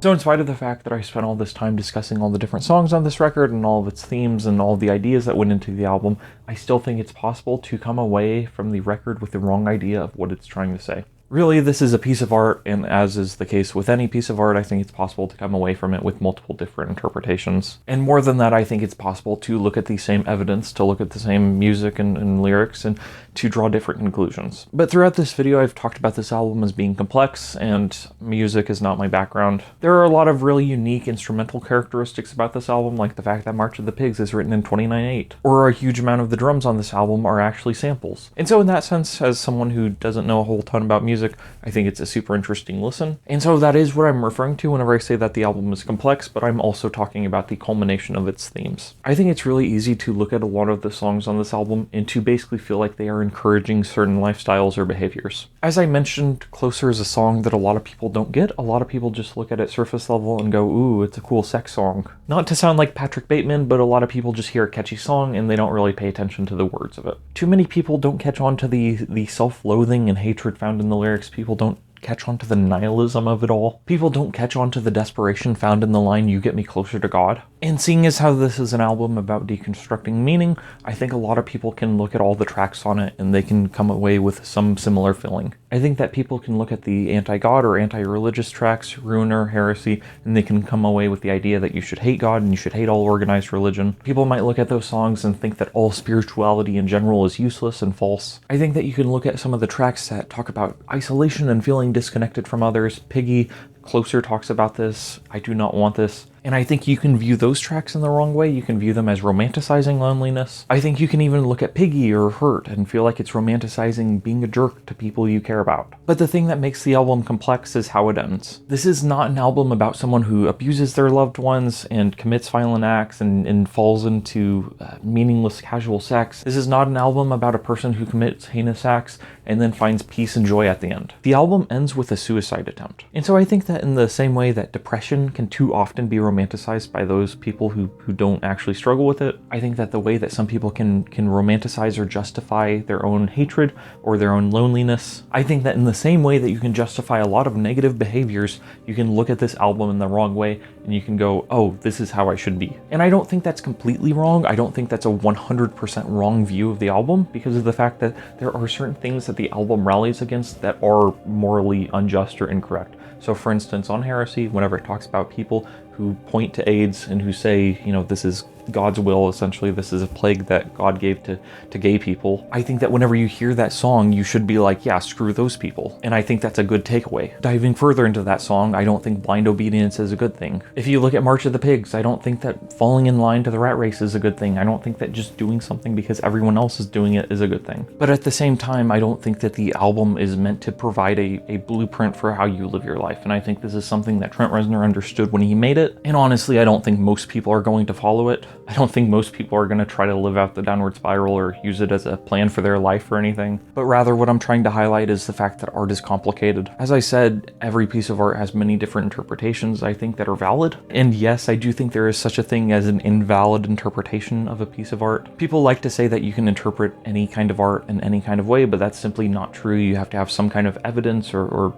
So in spite of the fact that I spent all this time discussing all the different songs on this record and all of its themes and all of the ideas that went into the album, I still think it's possible to come away from the record with the wrong idea of what it's trying to say. Really, this is a piece of art, and as is the case with any piece of art, I think it's possible to come away from it with multiple different interpretations. And more than that, I think it's possible to look at the same evidence, to look at the same music and lyrics, and to draw different conclusions. But throughout this video, I've talked about this album as being complex, and music is not my background. There are a lot of really unique instrumental characteristics about this album, like the fact that March of the Pigs is written in 29/8, or a huge amount of the drums on this album are actually samples. And so in that sense, as someone who doesn't know a whole ton about music, I think it's a super interesting listen. And so that is what I'm referring to whenever I say that the album is complex, but I'm also talking about the culmination of its themes. I think it's really easy to look at a lot of the songs on this album and to basically feel like they are encouraging certain lifestyles or behaviors. As I mentioned, Closer is a song that a lot of people don't get. A lot of people just look at it surface level and go, ooh, it's a cool sex song. Not to sound like Patrick Bateman, but a lot of people just hear a catchy song and they don't really pay attention to the words of it. Too many people don't catch on to the self-loathing and hatred found in the lyrics. People don't catch on to the nihilism of it all. People don't catch on to the desperation found in the line, "You get me closer to God." And seeing as how this is an album about deconstructing meaning, I think a lot of people can look at all the tracks on it and they can come away with some similar feeling. I think that people can look at the anti-God or anti-religious tracks, Ruiner, Heresy, and they can come away with the idea that you should hate God and you should hate all organized religion. People might look at those songs and think that all spirituality in general is useless and false. I think that you can look at some of the tracks that talk about isolation and feeling disconnected from others. Piggy, Closer talks about this. I Do Not Want This. And I think you can view those tracks in the wrong way. You can view them as romanticizing loneliness. I think you can even look at Piggy or Hurt and feel like it's romanticizing being a jerk to people you care about. But the thing that makes the album complex is how it ends. This is not an album about someone who abuses their loved ones and commits violent acts and falls into meaningless casual sex. This is not an album about a person who commits heinous acts and then finds peace and joy at the end. The album ends with a suicide attempt. And so I think that in the same way that depression can too often be romanticized by those people who don't actually struggle with it, I think that the way that some people can romanticize or justify their own hatred or their own loneliness, I think that in the same way that you can justify a lot of negative behaviors, you can look at this album in the wrong way and you can go, oh, this is how I should be. And I don't think that's completely wrong. I don't think that's a 100% wrong view of the album because of the fact that there are certain things that the album rallies against that are morally unjust or incorrect. So for instance, on Heresy, whenever it talks about people who point to AIDS and who say, you know, this is God's will, essentially, this is a plague that God gave to gay people, I think that whenever you hear that song, you should be like, yeah, screw those people. And I think that's a good takeaway. Diving further into that song, I don't think blind obedience is a good thing. If you look at March of the Pigs, I don't think that falling in line to the rat race is a good thing. I don't think that just doing something because everyone else is doing it is a good thing. But at the same time, I don't think that the album is meant to provide a blueprint for how you live your life. And I think this is something that Trent Reznor understood when he made it. And honestly, I don't think most people are going to follow it. I don't think most people are going to try to live out the downward spiral or use it as a plan for their life or anything. But rather, what I'm trying to highlight is the fact that art is complicated. As I said, every piece of art has many different interpretations, I think, that are valid. And yes, I do think there is such a thing as an invalid interpretation of a piece of art. People like to say that you can interpret any kind of art in any kind of way, but that's simply not true. You have to have some kind of evidence or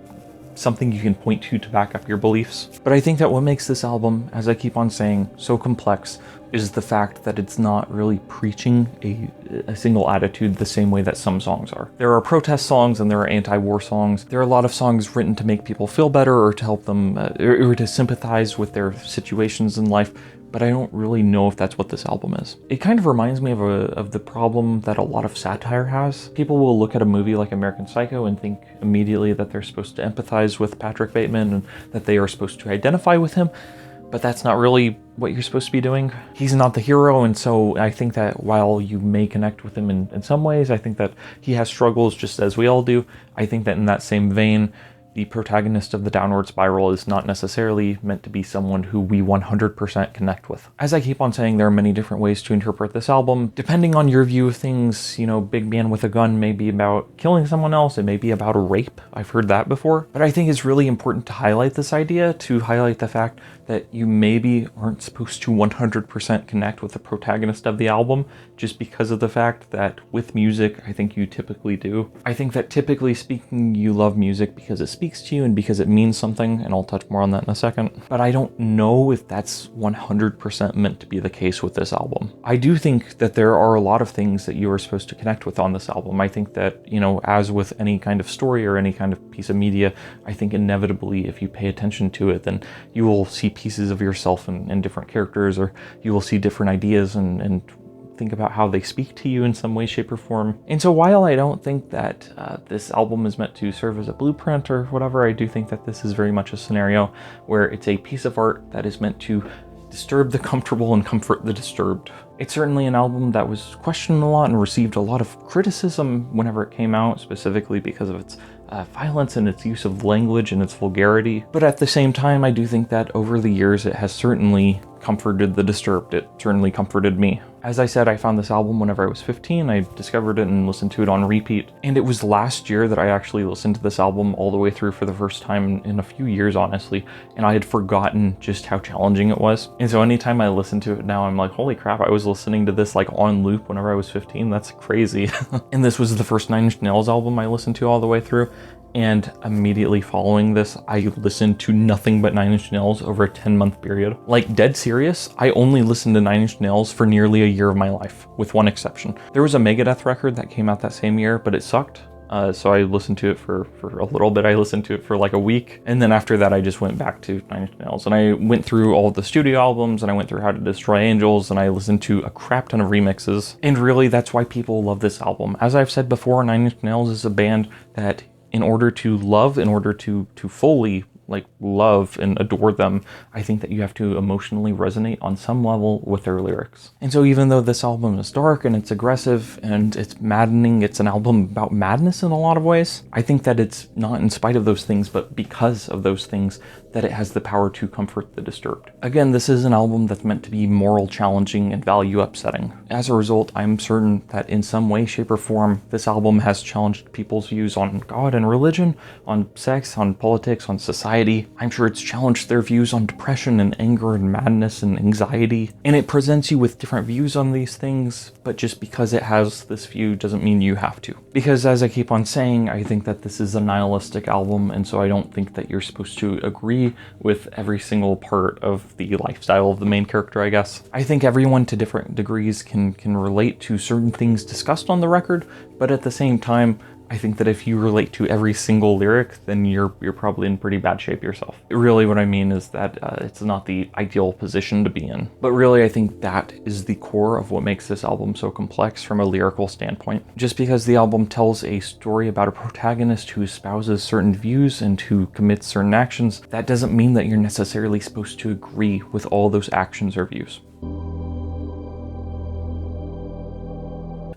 something you can point to back up your beliefs. But I think that what makes this album, as I keep on saying, so complex is the fact that it's not really preaching a single attitude the same way that some songs are. There are protest songs and there are anti-war songs. There are a lot of songs written to make people feel better or to help them or to sympathize with their situations in life, but I don't really know if that's what this album is. It kind of reminds me of the problem that a lot of satire has. People will look at a movie like American Psycho and think immediately that they're supposed to empathize with Patrick Bateman and that they are supposed to identify with him, but that's not really what you're supposed to be doing. He's not the hero, and so I think that while you may connect with him in some ways, I think that he has struggles just as we all do. I think that in that same vein, the protagonist of the Downward Spiral is not necessarily meant to be someone who we 100% connect with. As I keep on saying, there are many different ways to interpret this album. Depending on your view of things, you know, Big Man with a Gun may be about killing someone else, it may be about a rape. I've heard that before. But I think it's really important to highlight this idea, to highlight the fact that you maybe aren't supposed to 100% connect with the protagonist of the album, just because of the fact that with music, I think you typically do. I think that typically speaking, you love music because it speaks to you and because it means something, and I'll touch more on that in a second. But I don't know if that's 100% meant to be the case with this album. I do think that there are a lot of things that you are supposed to connect with on this album. I think that, you know, as with any kind of story or any kind of piece of media, I think inevitably if you pay attention to it, then you will see pieces of yourself in different characters, or you will see different ideas and think about how they speak to you in some way, shape, or form. And so while I don't think that this album is meant to serve as a blueprint or whatever, I do think that this is very much a scenario where it's a piece of art that is meant to disturb the comfortable and comfort the disturbed. It's certainly an album that was questioned a lot and received a lot of criticism whenever it came out, specifically because of its violence and its use of language and its vulgarity. But at the same time, I do think that over the years, it has certainly comforted the disturbed. It certainly comforted me. As I said, I found this album whenever I was 15. I discovered it and listened to it on repeat. And it was last year that I actually listened to this album all the way through for the first time in a few years, honestly. And I had forgotten just how challenging it was. And so anytime I listen to it now, I'm like, holy crap, I was listening to this like on loop whenever I was 15. That's crazy. And this was the first Nine Inch Nails album I listened to all the way through. And immediately following this, I listened to nothing but Nine Inch Nails over a 10-month period. Like, dead serious, I only listened to Nine Inch Nails for nearly a year of my life, with one exception. There was a Megadeth record that came out that same year, but it sucked. So I listened to it for a little bit. I listened to it for like a week. And then after that, I just went back to Nine Inch Nails. And I went through all the studio albums, and I went through How to Destroy Angels, and I listened to a crap ton of remixes. And really, that's why people love this album. As I've said before, Nine Inch Nails is a band that in order to love, in order to fully like love and adore them, I think that you have to emotionally resonate on some level with their lyrics. And so even though this album is dark and it's aggressive and it's maddening, it's an album about madness in a lot of ways, I think that it's not in spite of those things, but because of those things, that it has the power to comfort the disturbed. Again, this is an album that's meant to be moral challenging and value upsetting. As a result, I'm certain that in some way, shape, or form, this album has challenged people's views on God and religion, on sex, on politics, on society. I'm sure it's challenged their views on depression and anger and madness and anxiety. And it presents you with different views on these things, but just because it has this view doesn't mean you have to. Because as I keep on saying, I think that this is a nihilistic album, and so I don't think that you're supposed to agree with every single part of the lifestyle of the main character, I guess. I think everyone to different degrees can relate to certain things discussed on the record, but at the same time, I think that if you relate to every single lyric, then you're probably in pretty bad shape yourself. Really what I mean is that it's not the ideal position to be in. But really I think that is the core of what makes this album so complex from a lyrical standpoint. Just because the album tells a story about a protagonist who espouses certain views and who commits certain actions, that doesn't mean that you're necessarily supposed to agree with all those actions or views.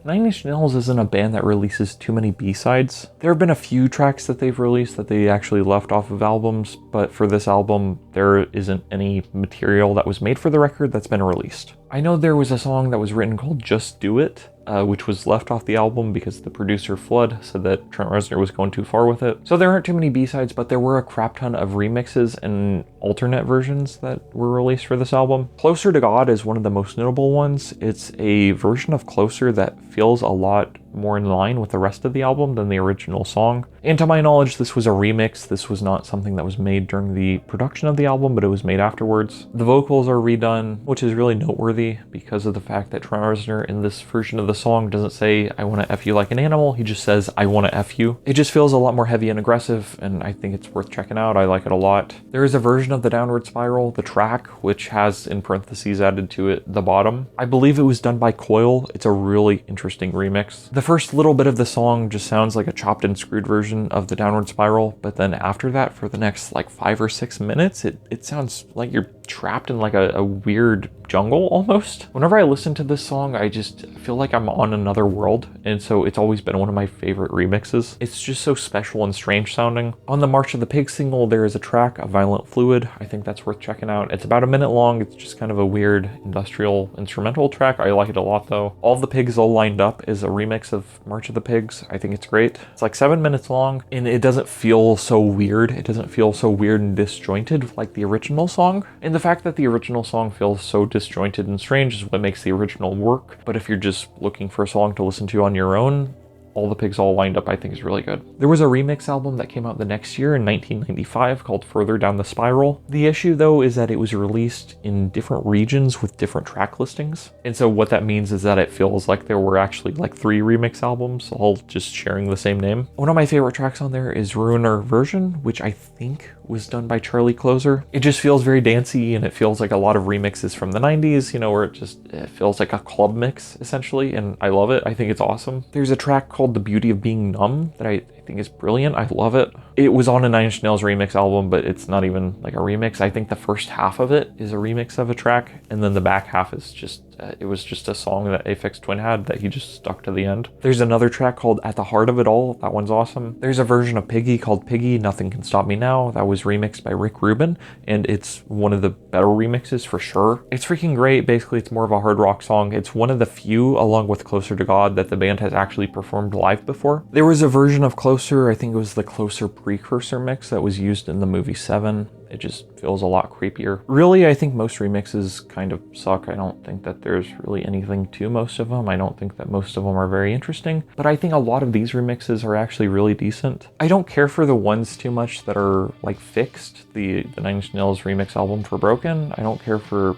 Nine Inch Nails isn't a band that releases too many B-sides. There have been a few tracks that they've released that they actually left off of albums, but for this album, there isn't any material that was made for the record that's been released. I know there was a song that was written called Just Do It, which was left off the album because the producer Flood said that Trent Reznor was going too far with it. So there aren't too many B-sides, but there were a crap ton of remixes and alternate versions that were released for this album. Closer to God is one of the most notable ones. It's a version of Closer that feels a lot more in line with the rest of the album than the original song. And to my knowledge, this was a remix. This was not something that was made during the production of the album, but it was made afterwards. The vocals are redone, which is really noteworthy because of the fact that Trent Reznor in this version of the song doesn't say, I want to F you like an animal. He just says, I want to F you. It just feels a lot more heavy and aggressive, and I think it's worth checking out. I like it a lot. There is a version of the Downward Spiral, the track, which has in parentheses added to it the bottom. I believe it was done by Coil. It's a really interesting remix. The first little bit of the song just sounds like a chopped and screwed version of the Downward Spiral, but then after that, for the next like 5 or 6 minutes, it sounds like you're trapped in like a weird jungle almost. Whenever I listen to this song, I just feel like I'm on another world, and so it's always been one of my favorite remixes. It's just so special and strange sounding. On the March of the Pigs single, there is a track, A Violent Fluid. I think that's worth checking out. It's about a minute long. It's just kind of a weird industrial instrumental track. I like it a lot though. All the Pigs All Lined Up is a remix of March of the Pigs. I think it's great. It's like 7 minutes long, and it doesn't feel so weird. It doesn't feel so weird and disjointed like the original song. And the fact that the original song feels so disjointed and strange is what makes the original work. But if you're just looking for a song to listen to on your own, All the Pigs All Lined Up I think is really good. There was a remix album that came out the next year in 1995 called Further Down the Spiral. The issue though is that it was released in different regions with different track listings. And so what that means is that it feels like there were actually like 3 remix albums all just sharing the same name. One of my favorite tracks on there is Ruiner Version, which I think was done by Charlie Closer. It just feels very dancey, and it feels like a lot of remixes from the 90s, you know, where it feels like a club mix essentially, and I love it. I think it's awesome. There's a track called The Beauty of Being Numb that I think is brilliant. I love it. It was on a Nine Inch Nails remix album, but it's not even like a remix. I think the first half of it is a remix of a track, and then the back half is just it was just a song that Aphex Twin had that he just stuck to the end. There's another track called At the Heart of It All. That one's awesome. There's a version of Piggy called Piggy, Nothing Can Stop Me Now. That was remixed by Rick Rubin, and it's one of the better remixes for sure. It's freaking great. Basically, it's more of a hard rock song. It's one of the few, along with Closer to God, that the band has actually performed live before. There was a version of Closer, I think it was the Closer Precursor mix that was used in the movie Seven. It just feels a lot creepier. Really, I think most remixes kind of suck. I don't think that there's really anything to most of them. I don't think that most of them are very interesting, but I think a lot of these remixes are actually really decent. I don't care for the ones too much that are like fixed. The Nine Inch Nails remix album for Broken. I don't care for,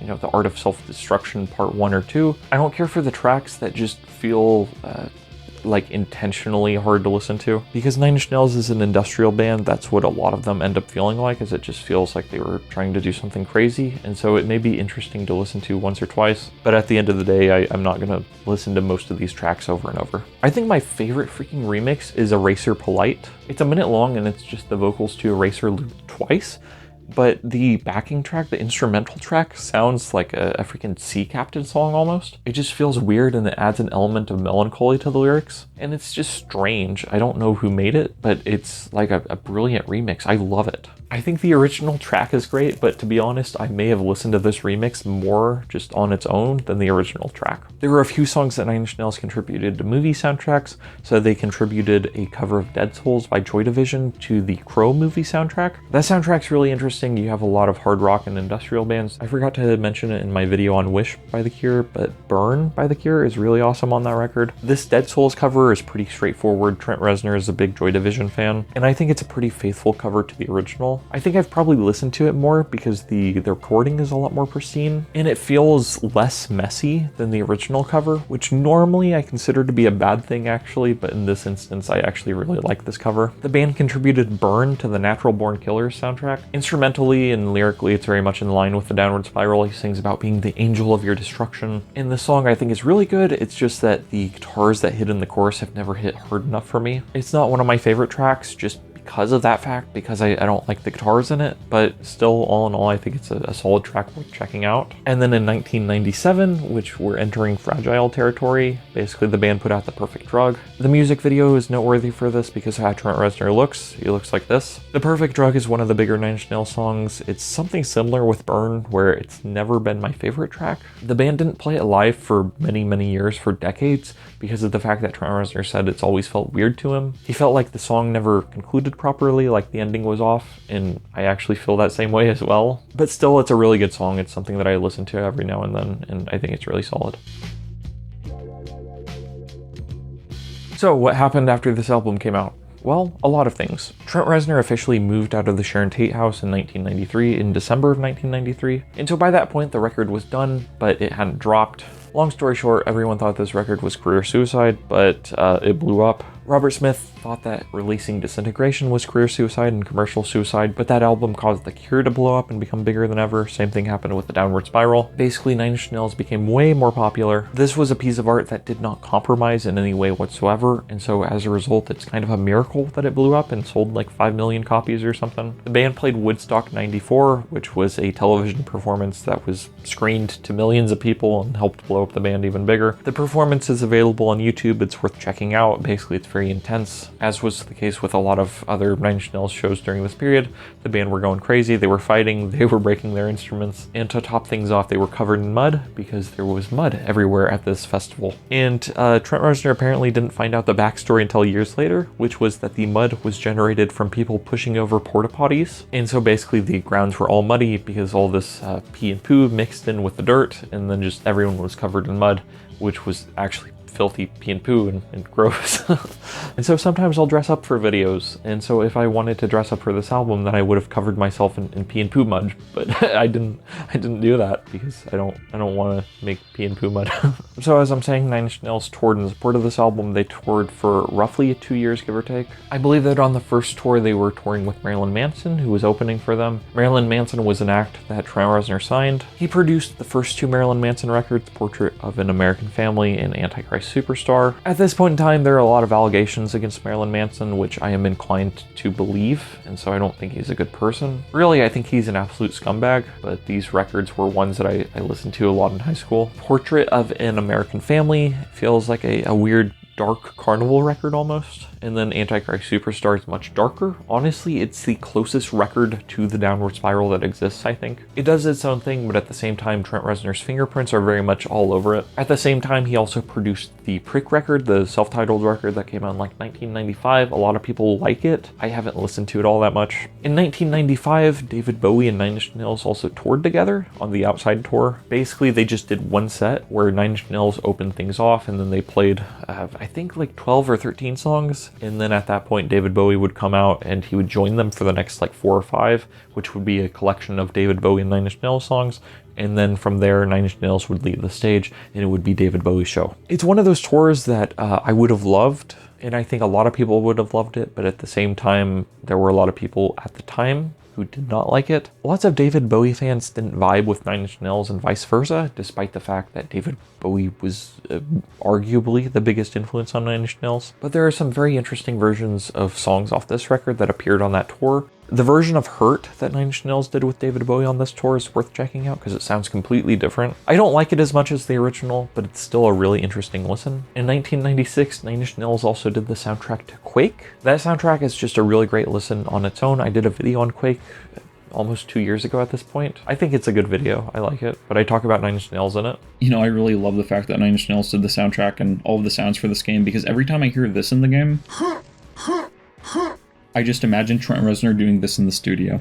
you know, The Art of Self-Destruction Part 1 or 2. I don't care for the tracks that just feel like intentionally hard to listen to, because Nine Inch Nails is an industrial band. That's what a lot of them end up feeling like, is it just feels like they were trying to do something crazy, and so it may be interesting to listen to once or twice, but at the end of the day, I'm not gonna listen to most of these tracks over and over. I think my favorite freaking remix is Eraser Polite. It's a minute long, and it's just the vocals to Eraser looped twice, but the backing track, the instrumental track, sounds like a freaking Sea Captain song almost. It just feels weird, and it adds an element of melancholy to the lyrics, and it's just strange. I don't know who made it, but it's like a brilliant remix. I love it. I think the original track is great, but to be honest, I may have listened to this remix more just on its own than the original track. There were a few songs that Nine Inch Nails contributed to movie soundtracks, so they contributed a cover of Dead Souls by Joy Division to the Crow movie soundtrack. That soundtrack's really interesting. You have a lot of hard rock and industrial bands. I forgot to mention it in my video on Wish by The Cure, but Burn by The Cure is really awesome on that record. This Dead Souls cover is pretty straightforward. Trent Reznor is a big Joy Division fan, and I think it's a pretty faithful cover to the original. I think I've probably listened to it more because the recording is a lot more pristine, and it feels less messy than the original cover, which normally I consider to be a bad thing actually, but in this instance I actually really like this cover. The band contributed Burn to the Natural Born Killers soundtrack. Instrumentally and lyrically, it's very much in line with the Downward Spiral. He sings about being the angel of your destruction. And the song I think is really good. It's just that the guitars that hit in the chorus have never hit hard enough for me. It's not one of my favorite tracks, just because of that fact, because I don't like the guitars in it, but still, all in all, I think it's a solid track worth checking out. And then in 1997, which we're entering fragile territory, basically the band put out The Perfect Drug. The music video is noteworthy for this because of how Trent Reznor looks. He looks like this. The Perfect Drug is one of the bigger Nine Inch Nails songs. It's something similar with Burn, where it's never been my favorite track. The band didn't play it live for many, many years, for decades, because of the fact that Trent Reznor said it's always felt weird to him. He felt like the song never concluded properly, like the ending was off, and I actually feel that same way as well. But still, it's a really good song. It's something that I listen to every now and then, and I think it's really solid. So what happened after this album came out? Well, a lot of things. Trent Reznor officially moved out of the Sharon Tate house in 1993, in December of 1993, and so by that point the record was done, but it hadn't dropped. Long story short, everyone thought this record was career suicide, but it blew up. Robert Smith thought that releasing Disintegration was career suicide and commercial suicide, but that album caused The Cure to blow up and become bigger than ever. Same thing happened with the Downward Spiral. Basically, Nine Inch Nails became way more popular. This was a piece of art that did not compromise in any way whatsoever, and so as a result, it's kind of a miracle that it blew up and sold like 5 million copies or something. The band played Woodstock 94, which was a television performance that was screened to millions of people and helped blow up the band even bigger. The performance is available on YouTube. It's worth checking out. Basically, it's very intense. As was the case with a lot of other Nine Inch Nails shows during this period, the band were going crazy. They were fighting. They were breaking their instruments. And to top things off, they were covered in mud because there was mud everywhere at this festival. And Trent Reznor apparently didn't find out the backstory until years later, which was that the mud was generated from people pushing over porta potties. And so basically the grounds were all muddy because all this pee and poo mixed in with the dirt, and then just everyone was covered in mud, which was actually filthy pee and poo and gross. And so sometimes I'll dress up for videos, and so if I wanted to dress up for this album, then I would have covered myself in pee and poo mud, but I didn't do that because I don't want to make pee and poo mud. So as I'm saying, Nine Inch Nails toured in support of this album. They toured for roughly 2 years, give or take. I believe that on the first tour they were touring with Marilyn Manson, who was opening for them. Marilyn Manson was an act that Trent Reznor signed. He produced the first 2 Marilyn Manson records, Portrait of an American Family and Antichrist Superstar. At this point in time, there are a lot of allegations against Marilyn Manson, which I am inclined to believe, and so I don't think he's a good person. Really, I think he's an absolute scumbag, but these records were ones that I listened to a lot in high school. Portrait of an American Family feels like a weird dark carnival record almost, and then Antichrist Superstar is much darker. Honestly, it's the closest record to the Downward Spiral that exists, I think. It does its own thing, but at the same time, Trent Reznor's fingerprints are very much all over it. At the same time, he also produced the Prick record, the self-titled record that came out in like 1995. A lot of people like it. I haven't listened to it all that much. In 1995, David Bowie and Nine Inch Nails also toured together on the Outside tour. Basically, they just did one set where Nine Inch Nails opened things off, and then they played I think like 12 or 13 songs, and then at that point David Bowie would come out and he would join them for the next like 4 or 5, which would be a collection of David Bowie and Nine Inch Nails songs, and then from there Nine Inch Nails would leave the stage and it would be David Bowie's show. It's one of those tours that I would have loved, and I think a lot of people would have loved it, but at the same time there were a lot of people at the time who did not like it. Lots of David Bowie fans didn't vibe with Nine Inch Nails and vice versa, despite the fact that David Bowie was arguably the biggest influence on Nine Inch Nails. But there are some very interesting versions of songs off this record that appeared on that tour. The version of Hurt that Nine Inch Nails did with David Bowie on this tour is worth checking out because it sounds completely different. I don't like it as much as the original, but it's still a really interesting listen. In 1996, Nine Inch Nails also did the soundtrack to Quake. That soundtrack is just a really great listen on its own. I did a video on Quake almost 2 years ago at this point. I think it's a good video. I like it, but I talk about Nine Inch Nails in it. You know, I really love the fact that Nine Inch Nails did the soundtrack and all of the sounds for this game, because every time I hear this in the game, I just imagine Trent Reznor doing this in the studio.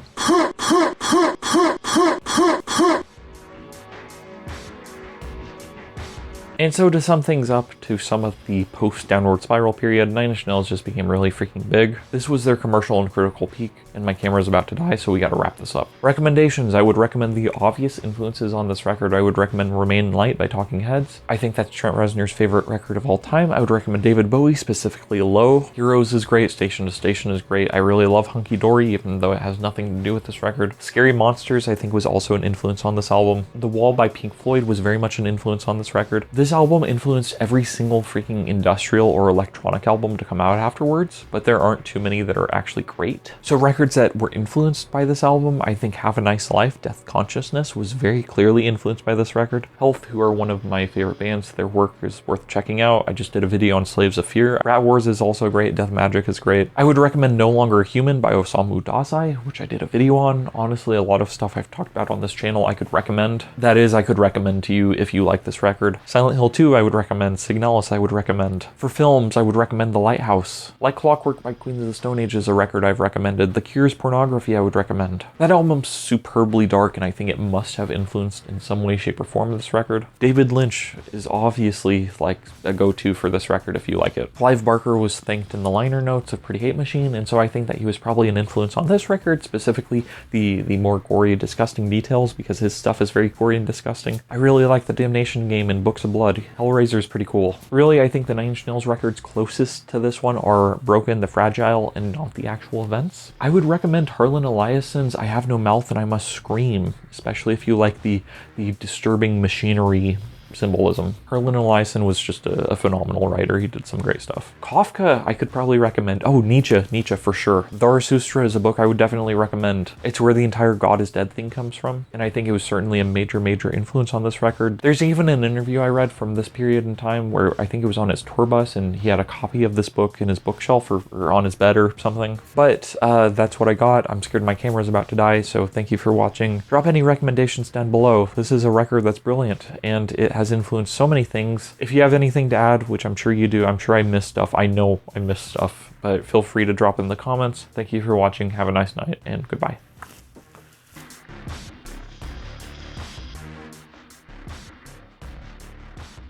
And so to sum things up to some of the post-Downward Spiral period, Nine Inch Nails just became really freaking big. This was their commercial and critical peak, and my camera's about to die, so we gotta wrap this up. Recommendations: I would recommend the obvious influences on this record. I would recommend Remain Light by Talking Heads. I think that's Trent Reznor's favorite record of all time. I would recommend David Bowie, specifically Low. Heroes is great, Station to Station is great. I really love Hunky Dory, even though it has nothing to do with this record. Scary Monsters, I think, was also an influence on this album. The Wall by Pink Floyd was very much an influence on this record. This album influenced every single freaking industrial or electronic album to come out afterwards, but there aren't too many that are actually great. So records that were influenced by this album, I think Have a Nice Life, Death Consciousness was very clearly influenced by this record. Health, who are one of my favorite bands, their work is worth checking out. I just did a video on Slaves of Fear. Rat Wars is also great, Death Magic is great. I would recommend No Longer Human by Osamu Dazai, which I did a video on. Honestly, a lot of stuff I've talked about on this channel I could recommend. That is, I could recommend to you if you like this record. Silent Hill 2, I would recommend. Signalis, I would recommend. For films, I would recommend The Lighthouse. Like Clockwork by Queens of the Stone Age is a record I've recommended. The Cure's Pornography I would recommend. That album's superbly dark, and I think it must have influenced in some way, shape, or form this record. David Lynch is obviously like a go-to for this record if you like it. Clive Barker was thanked in the liner notes of Pretty Hate Machine, and so I think that he was probably an influence on this record, specifically the more gory, disgusting details, because his stuff is very gory and disgusting. I really like The Damnation Game and Books of Blood. solid. Hellraiser is pretty cool. Really, I think the Nine Inch Nails records closest to this one are Broken, The Fragile, and Not the Actual Events. I would recommend Harlan Eliason's I Have No Mouth and I Must Scream, especially if you like the disturbing machinery symbolism. Harlan Eliason was just a phenomenal writer. He did some great stuff. Kafka, I could probably recommend. Oh, Nietzsche for sure. Zarathustra is a book I would definitely recommend. It's where the entire God is Dead thing comes from, and I think it was certainly a major influence on this record. There's even an interview I read from this period in time where I think it was on his tour bus, and he had a copy of this book in his bookshelf or on his bed or something. But that's what I got. I'm scared my camera's about to die, so thank you for watching. Drop any recommendations down below. This is a record that's brilliant, and it has influenced so many things. If you have anything to add, which I'm sure you do, I'm sure I missed stuff. I know I missed stuff, but feel free to drop in the comments. Thank you for watching. Have a nice night, and goodbye.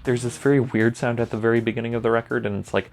There's this very weird sound at the very beginning of the record, and it's like